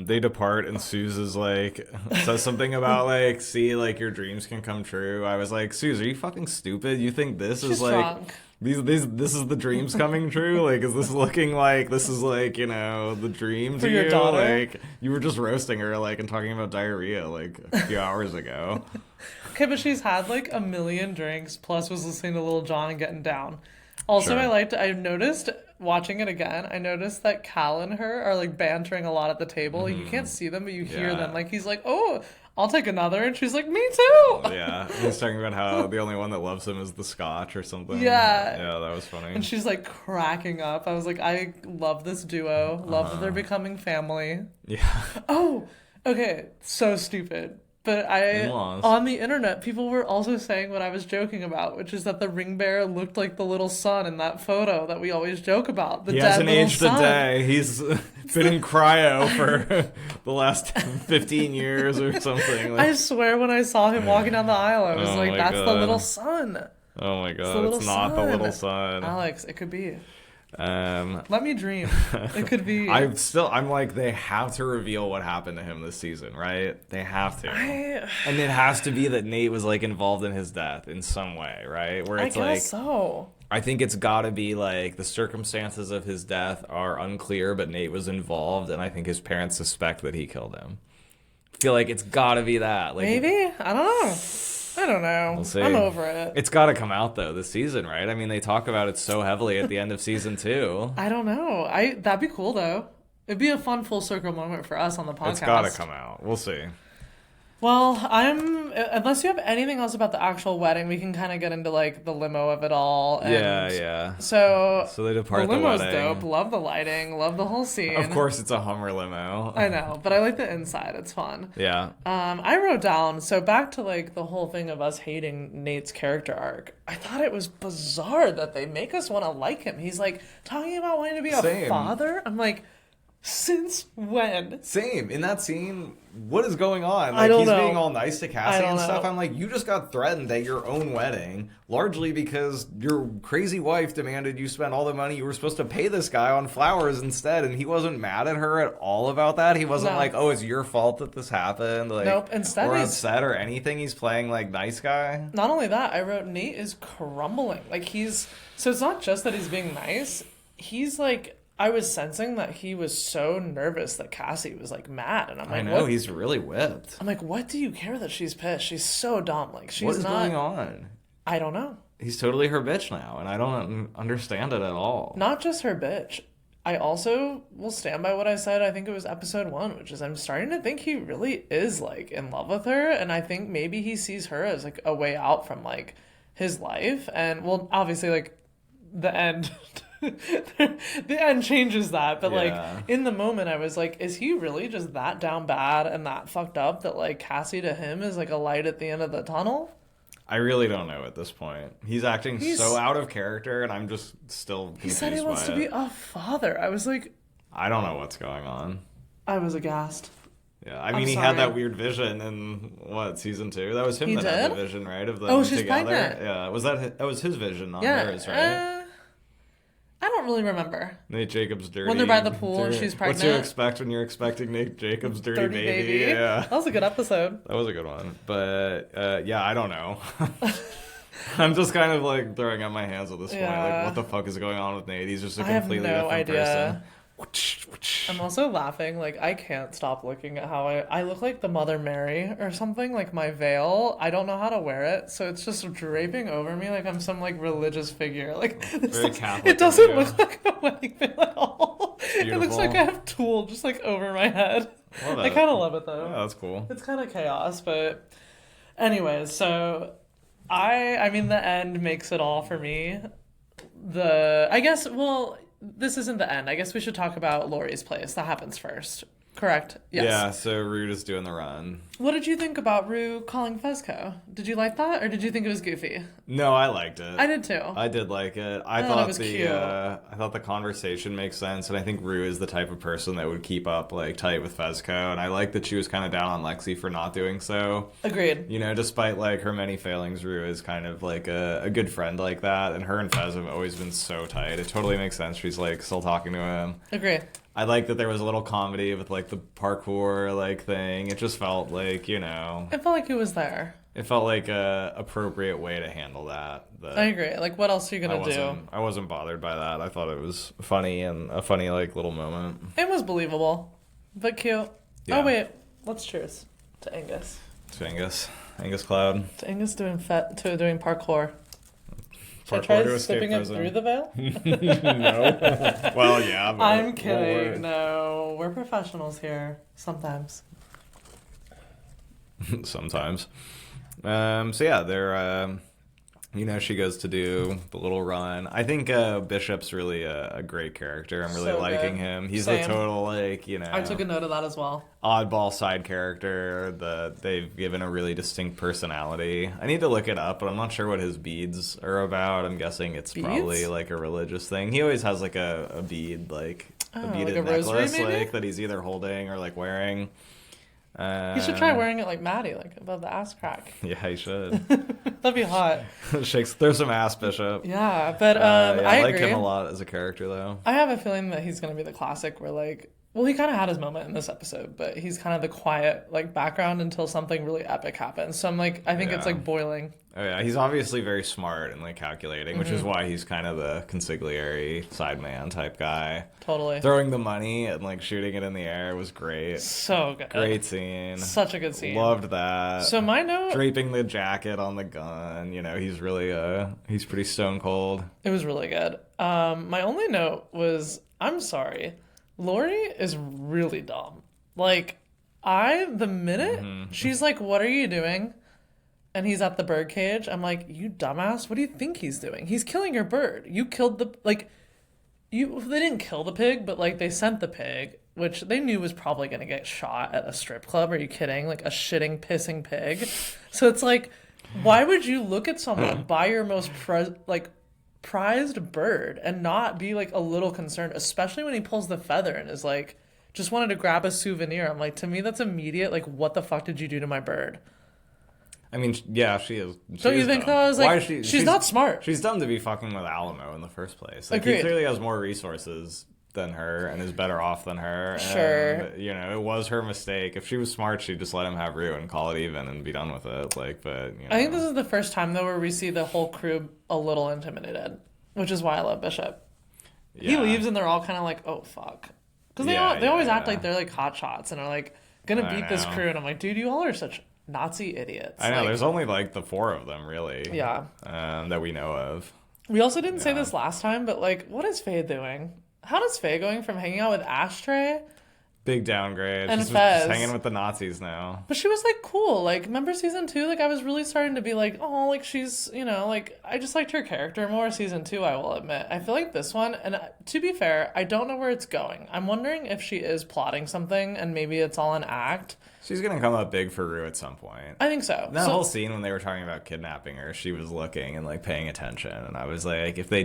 They depart, and Suze is like, says something about like, see, like your dreams can come true. I was like, Suze, are you fucking stupid? You think this She's is like drunk. this is the dreams coming true? Like, is this looking like this is like, you know, the dream For to your you? daughter? Like, you were just roasting her like and talking about diarrhea like a few hours ago. Okay, but she's had like a million drinks, plus was listening to Lil Jon and getting down. Also, Sure. I noticed, watching it again, I noticed that Cal and her are like bantering a lot at the table. You can't see them, but you hear Yeah. them. Like, he's like, oh, I'll take another. And she's like, me too. Yeah, he's talking about how the only one that loves him is the scotch or something. Yeah. Yeah, that was funny. And she's like cracking up. I was like, I love this duo. Love that they're becoming family. Yeah. Oh, okay. So stupid. But In-laws. on the internet, people were also saying what I was joking about, which is that the ring bearer looked like the little son in that photo that we always joke about. The He dead hasn't little aged son. a day. He's been in cryo for the last 15 years or something. I swear when I saw him walking down the aisle, I was Oh like, my that's the God. little son. Oh my the god, little it's not the son. little son. Alex, it could be. Um, Let me dream. It could be. I'm like, they have to reveal what happened to him this season, right? They have to. And it has to be that Nate was like involved in his death in some way, right? Where I it's guess like, so. I think it's got to be like the circumstances of his death are unclear, but Nate was involved, and I think his parents suspect that he killed him. I feel like it's got to be that. Like, Maybe? I don't know. I don't know. We'll see. I'm over it. It's got to come out though this season, right? I mean, they talk about it so heavily at the end of season 2. I don't know. That'd be cool though. It'd be a fun full circle moment for us on the podcast. It's got to come out. We'll see. Well, unless you have anything else about the actual wedding, we can kind of get into like the limo of it all. And Yeah. So So they depart the the limo's wedding. dope. Love the lighting. Love the whole scene. Of course, it's a Hummer limo. I know, but I like the inside. It's fun. Yeah. I wrote down, so back to like the whole thing of us hating Nate's character arc. I thought it was bizarre that they make us want to like him. He's like talking about wanting to be a Same. father. I'm like, since when? Same. In that scene, what is going on? I Like, don't he's know. being all nice to I Cassie don't and stuff. know. I'm like, you just got threatened at your own wedding, largely because your crazy wife demanded you spend all the money you were supposed to pay this guy on flowers instead, and he wasn't mad at her at all about that. He wasn't No. like, oh, it's your fault that this happened. Like, Nope. Instead, or he's- upset or anything. He's playing like nice guy. Not only that, I wrote Nate is crumbling. Like so it's not just that he's being nice. He's like, I was sensing that he was so nervous that Cassie was like mad, and I'm like, I know, what? he's really whipped. I'm like, what do you care that she's pissed? She's so dumb. Like she's What is not. going on? I don't know. He's totally her bitch now, and I don't understand it at all. Not just her bitch. I also will stand by what I said. I think it was episode 1, which is I'm starting to think he really is like in love with her, and I think maybe he sees her as like a way out from like his life. And well, obviously, like the end. The end changes that, but Yeah. like in the moment I was like, is he really just that down bad and that fucked up that like Cassie to him is like a light at the end of the tunnel? I really don't know at this point. He's acting so out of character, and I'm just still confused He said he wants by to be it. a father. I was like, I don't know what's going on. I was aghast. Yeah, I mean, he sorry. had that weird vision in season 2. That was him He that had did? the vision, right? Of them Oh, she's together. pregnant. Yeah, that was his vision, not Yeah, hers, right? I don't really remember. Nate Jacobs' dirty. When they're by the pool and dirty- she's What you pregnant. expect when you're expecting Nate Jacobs' dirty, Dirty baby. Yeah, That was a good episode. that was a good one. But yeah, I don't know. I'm just kind of like throwing up my hands at this point. Yeah. Like, what the fuck is going on with Nate? He's just a I have completely no different idea. person. I'm also laughing. Like, I can't stop looking at how I look like the Mother Mary or something. Like, my veil, I don't know how to wear it, so it's just draping over me like I'm some, like, religious figure. Like, Very Catholic it doesn't of you. look like a wedding veil at all. It looks Beautiful. like I have tulle just, like, over my head. Love I it. kind of love it, though. Yeah, that's cool. It's kind of chaos, but anyways, so I mean, the end makes it all for me. I guess, well, this isn't the end. I guess we should talk about Laurie's place. That happens first. Correct? Yes. Yeah, so Rude is doing the run. What did you think about Rue calling Fezco? Did you like that, or did you think it was goofy? No, I liked it. I did too. I did like it. I thought thought it was cute. I thought the conversation makes sense, and I think Rue is the type of person that would keep up like tight with Fezco, and I like that she was kind of down on Lexi for not doing so. Agreed. You know, despite like her many failings, Rue is kind of like a good friend like that, and her and Fez have always been so tight. It totally makes sense. She's like still talking to him. Agreed. I like that there was a little comedy with like the parkour like thing. It just felt like, you know, It felt like it was there. it felt like a appropriate way to handle that. I agree. Like, what else are you I gonna do? I wasn't bothered by that. I thought it was funny and a funny like little moment. It was believable, but cute. Yeah. Oh wait, let's cheers to Angus. To Angus Cloud. To Angus doing doing parkour. Should I Parkour try to escape slipping it prison. through the veil? No. Well, yeah. But I'm what kidding. word? No, we're professionals here. Sometimes. Sometimes. So yeah, they're you know, she goes to do the little run. I think Bishop's really a great character. I'm really So liking good. him. He's Same. the total like, you know, I took a note of that as well. oddball side character that they've given a really distinct personality. I need to look it up, but I'm not sure what his beads are about. I'm guessing it's Beads? probably like a religious thing. He always has like a bead, like a Oh, beaded like a rosary, necklace, maybe? like that he's either holding or like wearing. You should try wearing it like Maddie, like above the ass crack. Yeah, he should. That'd be hot. Shakes, throw some ass, Bishop. Yeah, but Yeah, I like agree. him a lot as a character, though. I have a feeling that he's gonna be the classic where like, well, he kind of had his moment in this episode, but he's kind of the quiet like background until something really epic happens. So I'm like, I think it's Yeah. like boiling. Oh yeah, he's obviously very smart and like calculating, which Mm-hmm. is why he's kind of the consigliere sideman type guy. Totally. Throwing the money and like shooting it in the air was great. So good. Great scene. Such a good scene. Loved that. So my note, Draping the jacket on the gun, you know, he's really he's pretty stone cold. it was really good. My only note was, I'm sorry, Lori is really dumb. Like, the minute Mm-hmm. she's like, "What are you doing?" and he's at the bird cage, I'm like, "You dumbass! What do you think he's doing? He's killing your bird. You killed the like." They didn't kill the pig, but like they sent the pig, which they knew was probably gonna get shot at a strip club. Are you kidding? Like a shitting, pissing pig. So it's like, why would you look at someone buy your most prized bird and not be like a little concerned, especially when he pulls the feather and is like, just wanted to grab a souvenir. I'm like, to me that's immediate. Like, what the fuck did you do to my bird? I mean, yeah, she is. Don't you think dumb. that? I was Why like, is she's not smart. She's dumb to be fucking with Alamo in the first place. Like, Agreed. he clearly has more resources than her and is better off than her. Sure. And, you know, it was her mistake. If she was smart, she'd just let him have Rue and call it even and be done with it. Like, but, you know. I think this is the first time though where we see the whole crew a little intimidated, which is why I love Bishop. He Yeah. leaves and they're all kind of like, oh fuck, because they Yeah, they always yeah, act yeah. like they're like hot shots and are like gonna I beat this know. crew, and I'm like, dude, you all are such Nazi idiots. I know, Like, there's only like the 4 of them, really. Yeah. That we know of. We also didn't say Yeah. this last time, but like, what is Faye doing? How does Faye going from hanging out with Ashtray? Big downgrade. And She's Fez. just hanging with the Nazis now. But she was like cool. Like, remember season 2? Like, I was really starting to be like, oh, like she's, you know, like I just liked her character more season 2. I will admit. I feel like this one, and to be fair, I don't know where it's going. I'm wondering if she is plotting something, and maybe it's all an act. She's gonna come up big for Rue at some point. I think so. That So- whole scene when they were talking about kidnapping her, she was looking and like paying attention, and I was like, if they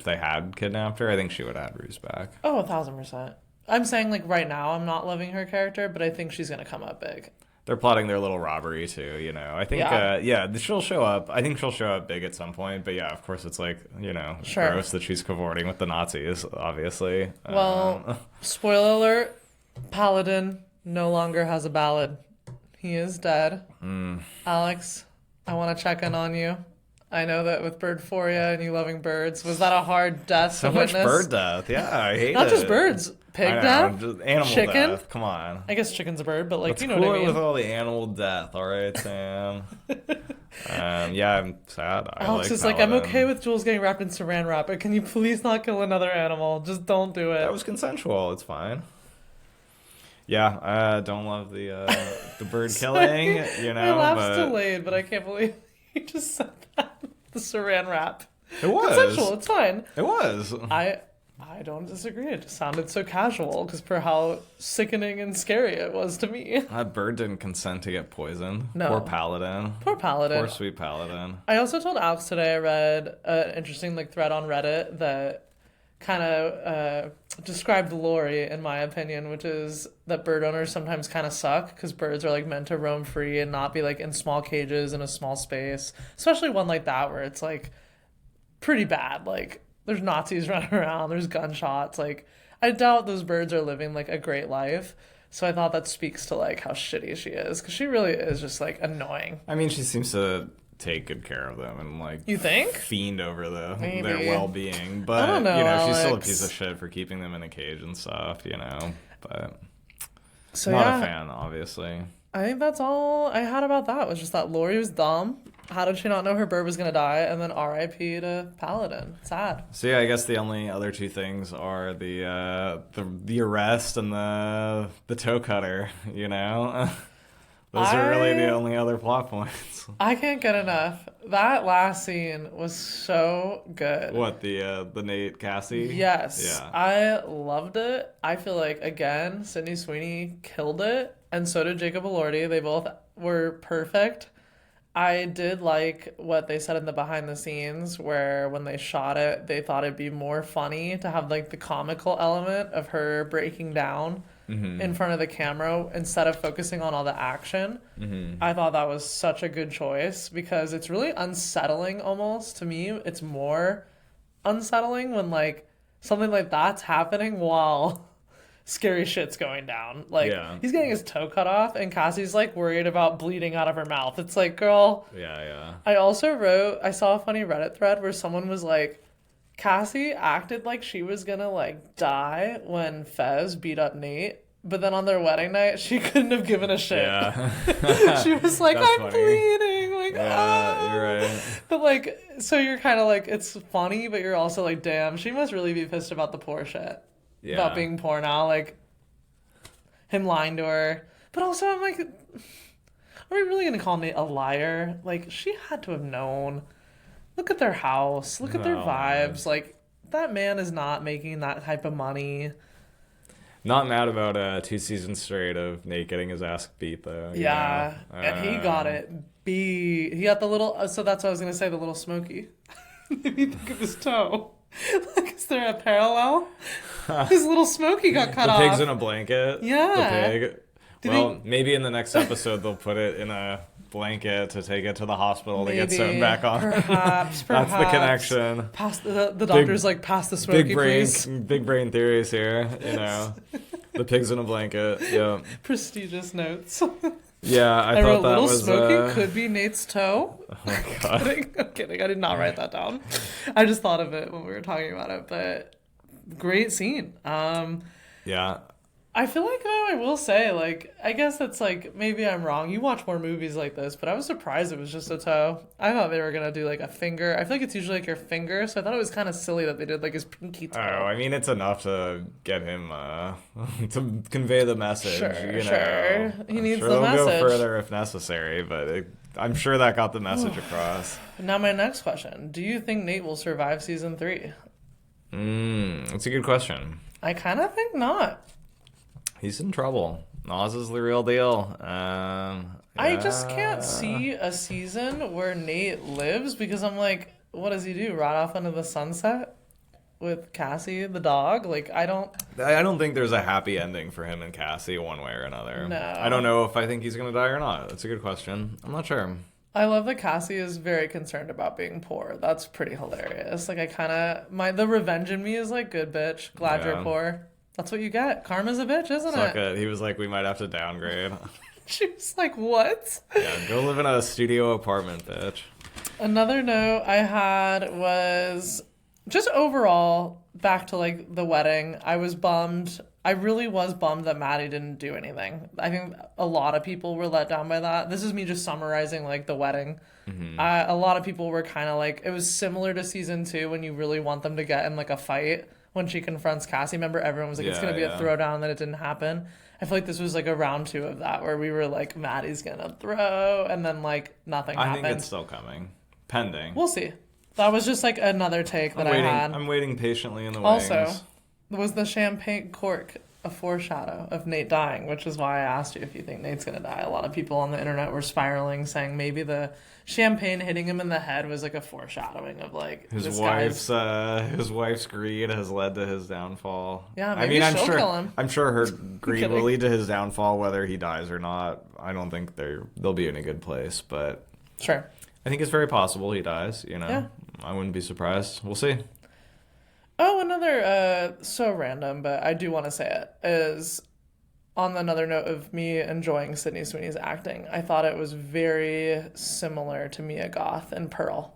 had kidnapped her, I think she would have had Rue's back. Oh, 1,000%. I'm saying like right now, I'm not loving her character, but I think she's gonna come up big. They're plotting their little robbery too, you know. I think, Yeah. she'll show up. I think she'll show up big at some point. But yeah, of course, it's like, you know, Sure. gross that she's cavorting with the Nazis. Obviously. Well, spoiler alert: Paladin no longer has a ballad. He is dead. Alex, I want to check in on you. I know that with Birdphoria and you loving birds, was that a hard death So to much witness? bird death. Yeah, I hate it. Not just birds. Pig I know, death? just animal Chicken? death. Come on. I guess chicken's a bird, but like, Let's you know cool what I it with mean. all the animal death, all right, Sam? Yeah, I'm sad. Alex is like, I'm okay with Jules getting wrapped in saran wrap, but can you please not kill another animal? Just don't do it. That was consensual. It's fine. Yeah, I don't love the bird killing, you know. My laugh's but delayed, but I can't believe you just said that. The saran wrap. it was. Consensual, it's fine. It was. I don't disagree. It just sounded so casual because for how sickening and scary it was to me. That bird didn't consent to get poisoned. No. Poor Paladin. Poor Paladin. Poor sweet Paladin. I also told Alex today I read an interesting thread on Reddit that kind of described Lori, in my opinion, which is that bird owners sometimes kind of suck because birds are meant to roam free and not be in small cages in a small space, especially one like that where it's pretty bad. There's Nazis running around, there's gunshots. I doubt those birds are living a great life. So I thought that speaks to how shitty she is, because she really is just annoying. I mean, she seems to take good care of them and You think? fiend over Maybe. their well-being, but I don't know, she's still a Alex. piece of shit for keeping them in a cage and stuff, but So not yeah, a fan, obviously. I think that's all I had about that, was just that Lori was dumb. How did she not know her bird was gonna die? And then R.I.P. to Paladin. Sad. So yeah, I guess the only other two things are the arrest and the toe cutter, Those are really the only other plot points. I can't get enough. That last scene was so good. What, the Nate Cassie? Yes. Yeah. I loved it. I feel again, Sydney Sweeney killed it, and so did Jacob Elordi. They both were perfect. I did like what they said in the behind the scenes, where when they shot it, they thought it'd be more funny to have the comical element of her breaking down in front of the camera instead of focusing on all the action. I thought that was such a good choice, because it's really unsettling almost to me. It's more unsettling when something like that's happening while scary shit's going down. He's getting his toe cut off and Cassie's worried about bleeding out of her mouth. It's girl. Yeah. I saw a funny Reddit thread where someone was Cassie acted like she was gonna die when Fez beat up Nate, but then on their wedding night she couldn't have given a shit. Yeah. She was I'm funny. bleeding. Yeah, you're right. But so you're kind of it's funny, but you're also damn, she must really be pissed about the poor shit. Yeah. About being poor now, him lying to her. But also I'm are we really gonna call Nate a liar? She had to have known. Look at their house. Look at their vibes. That man is not making that type of money. Not mad about 2 seasons straight of Nate getting his ass beat, though. Yeah. And he got it beat. He got the little... So that's what I was going to say, the little Smokey. Maybe think of his toe. Is there a parallel? His little Smokey got cut off. The pig's in a blanket. Yeah. The pig. Maybe in the next episode they'll put it in a blanket to take it to the hospital to get sewn back on. Perhaps. That's the connection. Pass the doctor's pass the Smokey, please. Big brain theories here, The pig's in a blanket. Yeah. Prestigious notes. Yeah, I thought wrote that little was Smokey could be Nate's toe. Oh my god. I'm kidding. I did not write that down. I just thought of it when we were talking about it. But great scene. Yeah. I feel though, I will say, I guess it's maybe I'm wrong. You watch more movies like this, but I was surprised it was just a toe. I thought they were going to do a finger. I feel it's usually your finger, so I thought it was kind of silly that they did his pinky toe. Oh, I mean, it's enough to get him to convey the message. Sure. He needs the the message. message. Go further if necessary, but I'm sure that got the message across. Now my next question. Do you think Nate will survive season 3? That's a good question. I kind of think not. He's in trouble. Oz is the real deal. I just can't see a season where Nate lives, because I'm what does he do? Ride off into the sunset with Cassie, the dog? I don't think there's a happy ending for him and Cassie one way or another. No. I don't know if I think he's going to die or not. That's a good question. I'm not sure. I love that Cassie is very concerned about being poor. That's pretty hilarious. The revenge in me is good bitch. Glad you're poor. That's what you get. Karma's a bitch, isn't Suck it? it. He was we might have to downgrade. She was what? Yeah, go live in a studio apartment, bitch. Another note I had was just overall back to like the wedding. I was bummed. I really was bummed that Maddie didn't do anything. I think a lot of people were let down by that. This is me just summarizing like the wedding. A lot of people were kind of like, it was similar to season 2 when you really want them to get in like a fight when she confronts Cassie. Remember, everyone was like, it's going to be a throwdown, that it didn't happen. I feel like this was like a round 2 of that where we were like, Maddie's going to throw, and then like nothing happened. I think it's still coming. Pending. We'll see. That was just like another take that I had. I'm waiting patiently in the wings. Also, was the champagne cork a foreshadow of Nate dying, which is why I asked you if you think Nate's gonna die. A lot of people on the internet were spiraling, saying maybe the champagne hitting him in the head was like a foreshadowing of like his wife's greed has led to his downfall. Yeah, maybe she'll kill him. I'm sure her greed will lead to his downfall, whether he dies or not. I don't think they'll be in a good place, but sure. I think it's very possible he dies. Yeah. I wouldn't be surprised. We'll see. Oh, another, so random, but I do want to say it, is on another note of me enjoying Sydney Sweeney's acting. I thought it was very similar to Mia Goth and Pearl.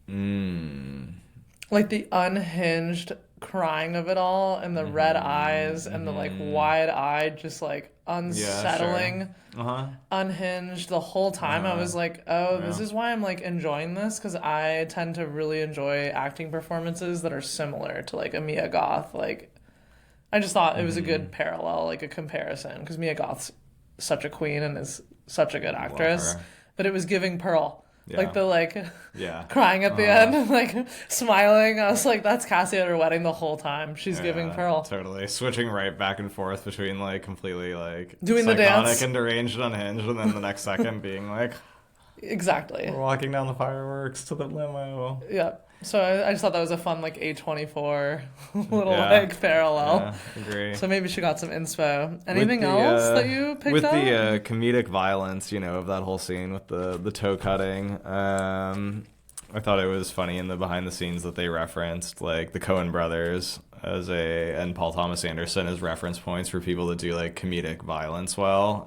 Like the unhinged crying of it all and the red eyes and the like wide-eyed, just like unsettling, unhinged the whole time. I was like, this is why I'm like enjoying this, because I tend to really enjoy acting performances that are similar to like a Mia Goth. Like, I just thought it was a good parallel, like a comparison, because Mia Goth's such a queen and is such a good actress, but it was giving Pearl. Yeah. Like the crying at the end, like smiling. I was like, that's Cassie at her wedding the whole time. She's giving Pearl. Totally. Switching right back and forth between like completely like doing the dance and deranged and unhinged, and then the next second being like, exactly. We're walking down the fireworks to the limo. Yeah. So I just thought that was a fun like A24 little like parallel. Yeah, agree. So maybe she got some inspo. Anything else that you picked with up? With the comedic violence, of that whole scene with the toe cutting, I thought it was funny in the behind the scenes that they referenced like the Coen brothers and Paul Thomas Anderson as reference points for people that do like comedic violence well.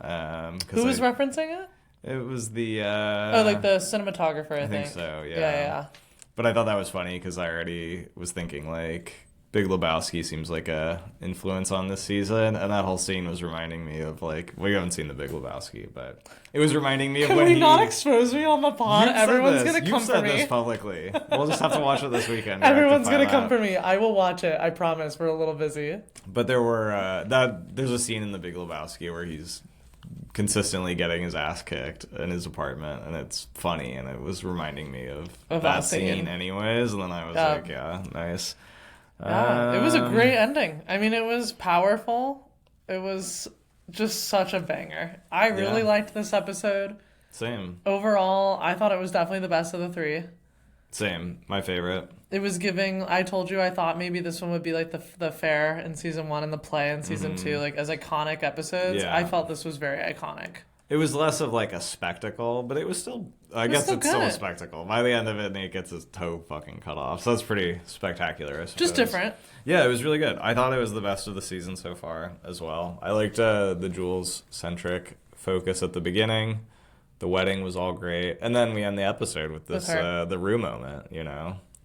Who was referencing it? It was the like the cinematographer. I think so. Yeah. But I thought that was funny because I already was thinking like Big Lebowski seems like a influence on this season, and that whole scene was reminding me of like, we haven't seen the Big Lebowski, but it was reminding me of Can when we not expose me on the pod? Everyone's gonna come for me. You've said this publicly. We'll just have to watch it this weekend. Everyone's gonna come for me. I will watch it. I promise. We're a little busy. But there's a scene in the Big Lebowski where he's consistently getting his ass kicked in his apartment, and it's funny, and it was reminding me of that scene anyways, and then I was like, yeah, nice. Yeah, it was a great ending. I mean, it was powerful. It was just such a banger. I really liked this episode. Same. Overall, I thought it was definitely the best of the 3. Same. My favorite. It was giving, I told you I thought maybe this one would be like the fair in season 1 and the play in season 2, like as iconic episodes. Yeah. I felt this was very iconic. It was less of like a spectacle, but it was still, I guess it's still a spectacle. By the end of it, Nate gets his toe fucking cut off. So that's pretty spectacular, I suppose. Just different. Yeah, it was really good. I thought it was the best of the season so far as well. I liked the Jules-centric focus at the beginning. The wedding was all great. And then we end the episode with this, the Rue moment,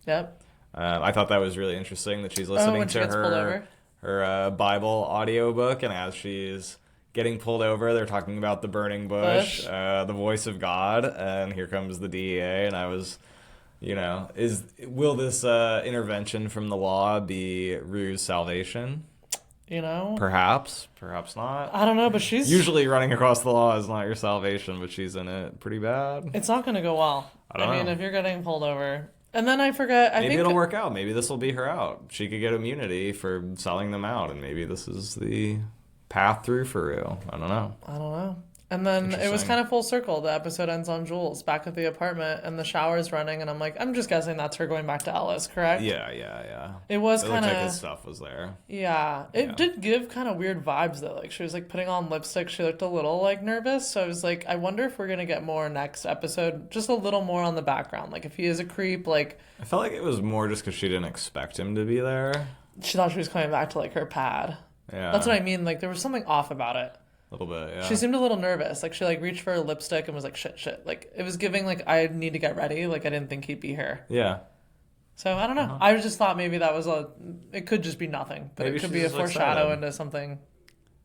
Yep. I thought that was really interesting that she's listening to her Bible audiobook, and as she's getting pulled over, they're talking about the burning bush. The voice of God, and here comes the DEA, and I was, will this intervention from the law be Rue's salvation? Perhaps not. I don't know, but she's... Usually running across the law is not your salvation, but she's in it pretty bad. It's not going to go well. I mean, if you're getting pulled over... And then I forget, maybe it'll work out. Maybe this will be her out. She could get immunity for selling them out, and maybe this is the path through for Rue. I don't know. And then it was kind of full circle. The episode ends on Jules back at the apartment, and the shower's running, and I'm like, I'm just guessing that's her going back to Ellis, correct? Yeah. It was kind of... like his stuff was there. Yeah. It did give kind of weird vibes, though. Like, she was, like, putting on lipstick. She looked a little, like, nervous. So I was like, I wonder if we're going to get more next episode. Just a little more on the background. Like, if he is a creep, like... I felt like it was more just because she didn't expect him to be there. She thought she was coming back to, like, her pad. Yeah. That's what I mean. Like, there was something off about it. A little bit, yeah. She seemed a little nervous. Like, she, like, reached for her lipstick and was like, shit. Like, it was giving, like, I need to get ready. Like, I didn't think he'd be here. Yeah. So, I don't know. I just thought maybe that was it could just be nothing. But Maybe it could she's be a just foreshadow excited. into something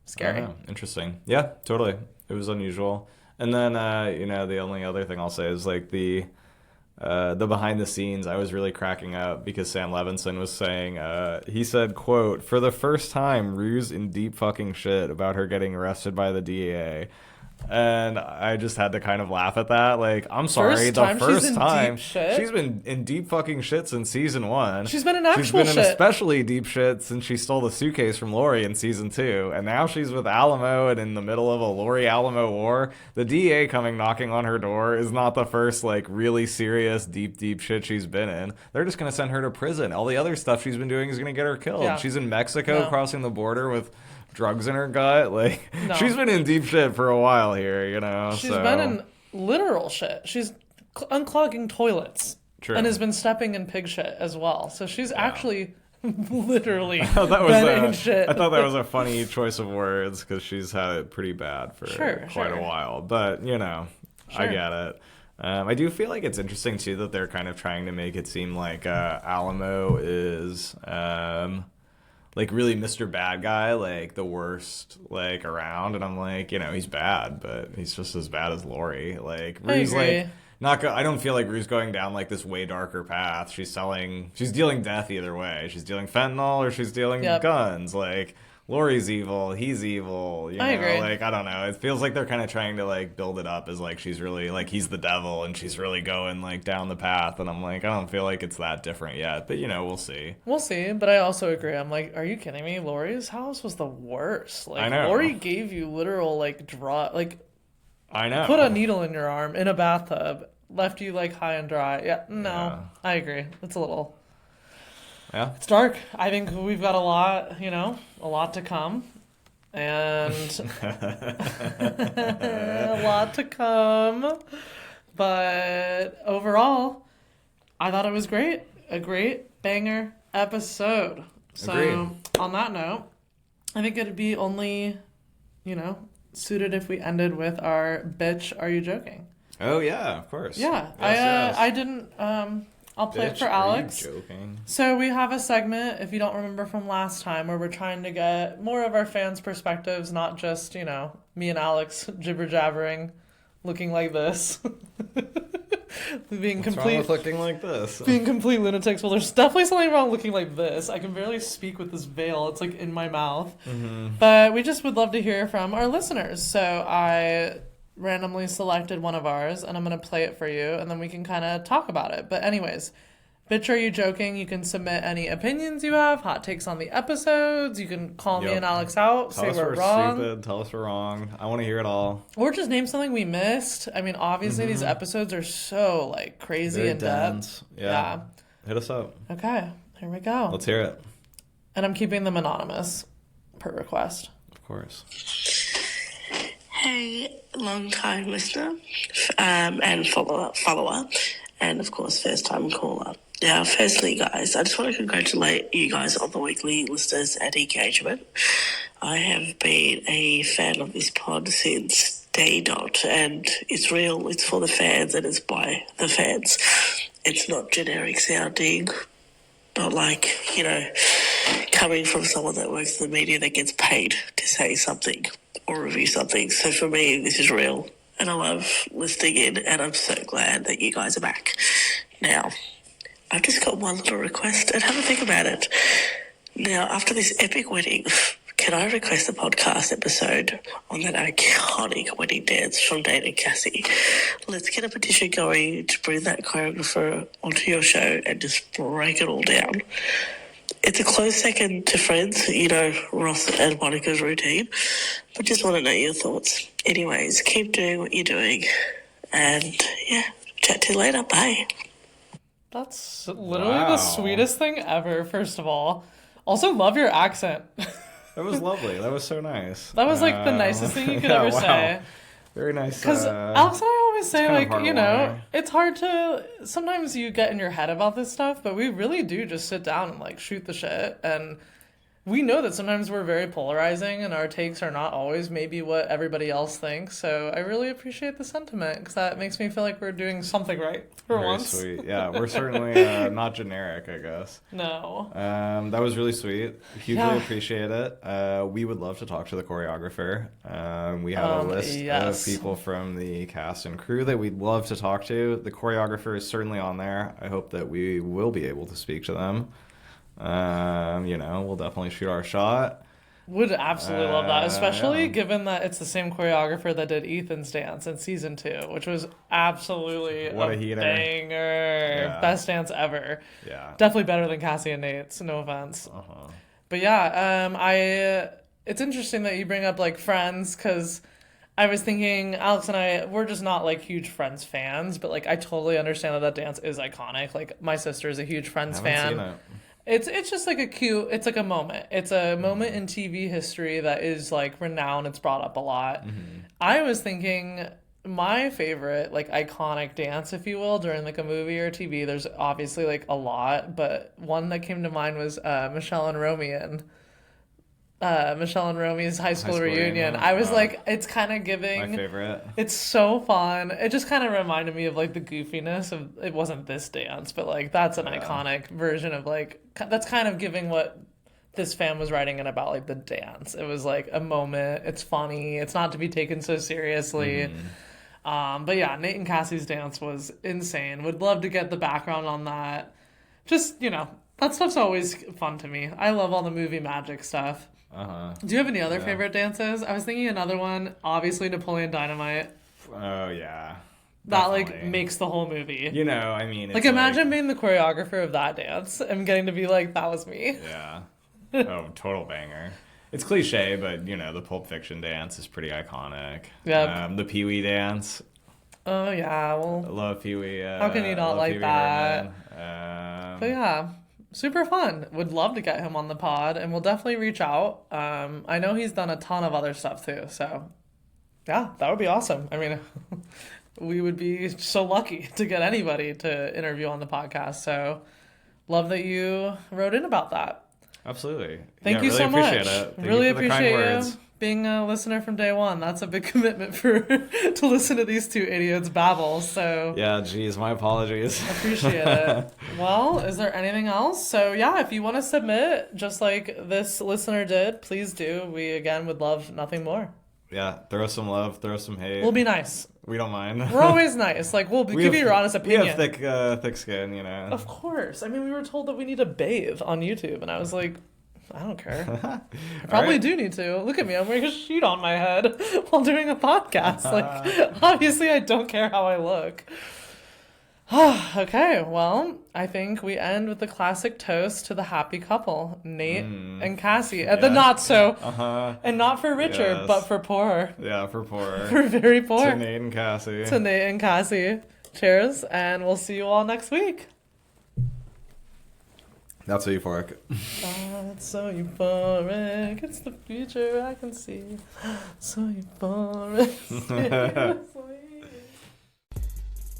scary. Interesting. Yeah, totally. It was unusual. And then, the only other thing I'll say is, like, the behind the scenes, I was really cracking up because Sam Levinson was saying, he said, quote, "For the first time, Rue's in deep fucking shit about her getting arrested by the DEA." And I just had to kind of laugh at that. Like, I'm sorry, First the time she's first in time deep shit? she's been in deep fucking shit since season 1. She's been in actual She's been shit. in especially deep shit since she stole the suitcase from Lori in season 2. And now she's with Alamo and in the middle of a Lori-Alamo war. The DEA coming knocking on her door is not the first, like, really serious, deep shit she's been in. They're just going to send her to prison. All the other stuff she's been doing is going to get her killed. Yeah. She's in Mexico No. crossing the border with drugs in her gut. Like, No. she's been in deep shit for a while here, She's been in literal shit. She's unclogging toilets. True. And has been stepping in pig shit as well. So she's actually literally that was been in shit. I thought that was a funny choice of words because she's had it pretty bad for quite a while. But, I get it. I do feel like it's interesting, too, that they're kind of trying to make it seem like Alamo is... like, really Mr. Bad Guy, like, the worst, like, around. And I'm like, he's bad, but he's just as bad as Lori. Like, Rue's, like, I don't feel like Rue's going down, like, this way darker path. She's dealing death either way. She's dealing fentanyl or she's dealing guns. Like, Lori's evil, he's evil, I agree. Like, I don't know. It feels like they're kind of trying to, like, build it up as, like, she's really, like, he's the devil and she's really going, like, down the path. And I'm like, I don't feel like it's that different yet. But, we'll see. We'll see. But I also agree. I'm like, are you kidding me? Lori's house was the worst. Like, I know. Lori gave you literal, like, I know. put a needle in your arm in a bathtub, left you, like, high and dry. Yeah, no. Yeah. I agree. It's a little... Yeah. It's dark. I think we've got a lot to come. And a lot to come. But overall, I thought it was great. A great banger episode. So Agreed. On that note, I think it'd be only, suited if we ended with our bitch, are you joking? Oh, yeah, of course. Yeah. Yes. I didn't... I'll play it for Alex. Are you joking? So we have a segment, if you don't remember from last time, where we're trying to get more of our fans' perspectives, not just, me and Alex jibber-jabbering, looking like this. Being What's wrong with looking like this? Being complete lunatics. Well, there's definitely something wrong looking like this. I can barely speak with this veil. It's, like, in my mouth. Mm-hmm. But we just would love to hear from our listeners. So I randomly selected one of ours, and I'm going to play it for you, and then we can kind of talk about it. But anyways, bitch, are you joking? You can submit any opinions you have, hot takes on the episodes. You can call me and Alex out, say we're wrong. Stupid. Tell us we're wrong. I want to hear it all. Or just name something we missed. I mean, obviously these episodes are so, like, crazy Very in dense. depth. Yeah. Hit us up. Okay, here we go. Let's hear it. And I'm keeping them anonymous, per request. Of course. Hey, long-time listener and follower, and of course first-time caller. Now, firstly, guys, I just want to congratulate you guys on the weekly listeners and engagement. I have been a fan of this pod since day dot, and it's real, it's for the fans, and it's by the fans. It's not generic sounding, not like, coming from someone that works in the media that gets paid to say something or review something. So for me, this is real, and I love listening in, and I'm so glad that you guys are back. Now, I've just got one little request, and have a think about it. Now, after this epic wedding, can I request a podcast episode on that iconic wedding dance from Dane and Cassie? Let's get a petition going to bring that choreographer onto your show and just break it all down. It's a close second to Friends, Ross and Monica's routine, but just want to know your thoughts. Anyways, keep doing what you're doing, and chat to you later. Bye. That's literally the sweetest thing ever, first of all. Also, love your accent. That was lovely. That was so nice. That was, like, the nicest thing you could ever say. Very nice. Because Alex and I always say, like, heartwarming. it's hard to... Sometimes you get in your head about this stuff, but we really do just sit down and, like, shoot the shit. And we know that sometimes we're very polarizing and our takes are not always maybe what everybody else thinks. So I really appreciate the sentiment because that makes me feel like we're doing something right for Very once. sweet. Yeah, we're certainly not generic, I guess. No. That was really sweet. Hugely Yeah. appreciate it. We would love to talk to the choreographer. We have a list yes. of people from the cast and crew that we'd love to talk to. The choreographer is certainly on there. I hope that we will be able to speak to them. We'll definitely shoot our shot. Would absolutely love that, especially yeah. given that it's the same choreographer that did Ethan's dance in season 2, which was absolutely What a heater. banger. Yeah. Best dance ever. Yeah. Definitely better than Cassie and Nate's, no offense. Uh-huh. But yeah, it's interesting that you bring up like Friends because I was thinking Alex and I, we're just not like huge Friends fans, but like I totally understand that dance is iconic. Like my sister is a huge Friends Haven't fan. seen it. It's just like it's like a moment. It's a moment in TV history that is like renowned. It's brought up a lot. Mm-hmm. I was thinking my favorite like iconic dance, if you will, during like a movie or TV. There's obviously like a lot, but one that came to mind was Michelle and Romy's high school reunion. I was like, it's kind of giving. My favorite. It's so fun. It just kind of reminded me of like the goofiness of it wasn't this dance, but like that's an iconic version of like that's kind of giving what this fan was writing in about like the dance. It was like a moment. It's funny. It's not to be taken so seriously. But yeah, Nate and Cassie's dance was insane. Would love to get the background on that. Just that stuff's always fun to me. I love all the movie magic stuff. Uh-huh. Do you have any other favorite dances? I was thinking another one, obviously Napoleon Dynamite. Oh, yeah. That Definitely. like makes the whole movie. It's Like imagine being the choreographer of that dance and getting to be like, that was me. Yeah. Oh, total banger. It's cliche, but the Pulp Fiction dance is pretty iconic. Yep. The Pee Wee dance. Oh yeah, I well, love Pee Wee. how can you not love like Pee Wee that? Herman. But yeah, super fun. Would love to get him on the pod, and we'll definitely reach out. I know he's done a ton of other stuff too, so yeah, that would be awesome. I mean, we would be so lucky to get anybody to interview on the podcast. So love that you wrote in about that. Absolutely. Thank Yeah, you really so appreciate much. it. Thank Really you for the kind appreciate you words. being a listener from day one. That's a big commitment to listen to these two idiots babble. So Yeah, geez, my apologies. appreciate it. Well, is there anything else? So yeah, if you want to submit, just like this listener did, please do. We again would love nothing more. Yeah, throw some love, throw some hate. We'll be nice. We don't mind. We're always nice. Like we'll give you your honest opinion. We have thick skin, Of course. I mean, we were told that we need to bathe on YouTube, and I was like, I don't care. I probably do need to. Look at me. I'm wearing a sheet on my head while doing a podcast. Like, obviously, I don't care how I look. Okay, well, I think we end with the classic toast to the happy couple, Nate and Cassie. The yes. not so, Uh-huh. and not for richer, Yes. but for poor. Yeah, for poor. For very poor. To Nate and Cassie. To Nate and Cassie. Cheers, and we'll see you all next week. That's so euphoric. Oh, it's so euphoric. It's the future I can see. So euphoric.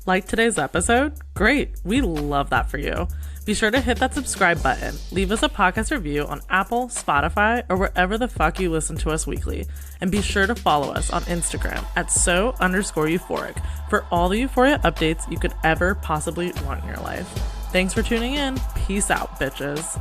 Like today's episode? Great. We love that for you. Be sure to hit that subscribe button. Leave us a podcast review on Apple, Spotify, or wherever the fuck you listen to us weekly. And be sure to follow us on Instagram at @so_euphoric for all the Euphoria updates you could ever possibly want in your life. Thanks for tuning in. Peace out, bitches.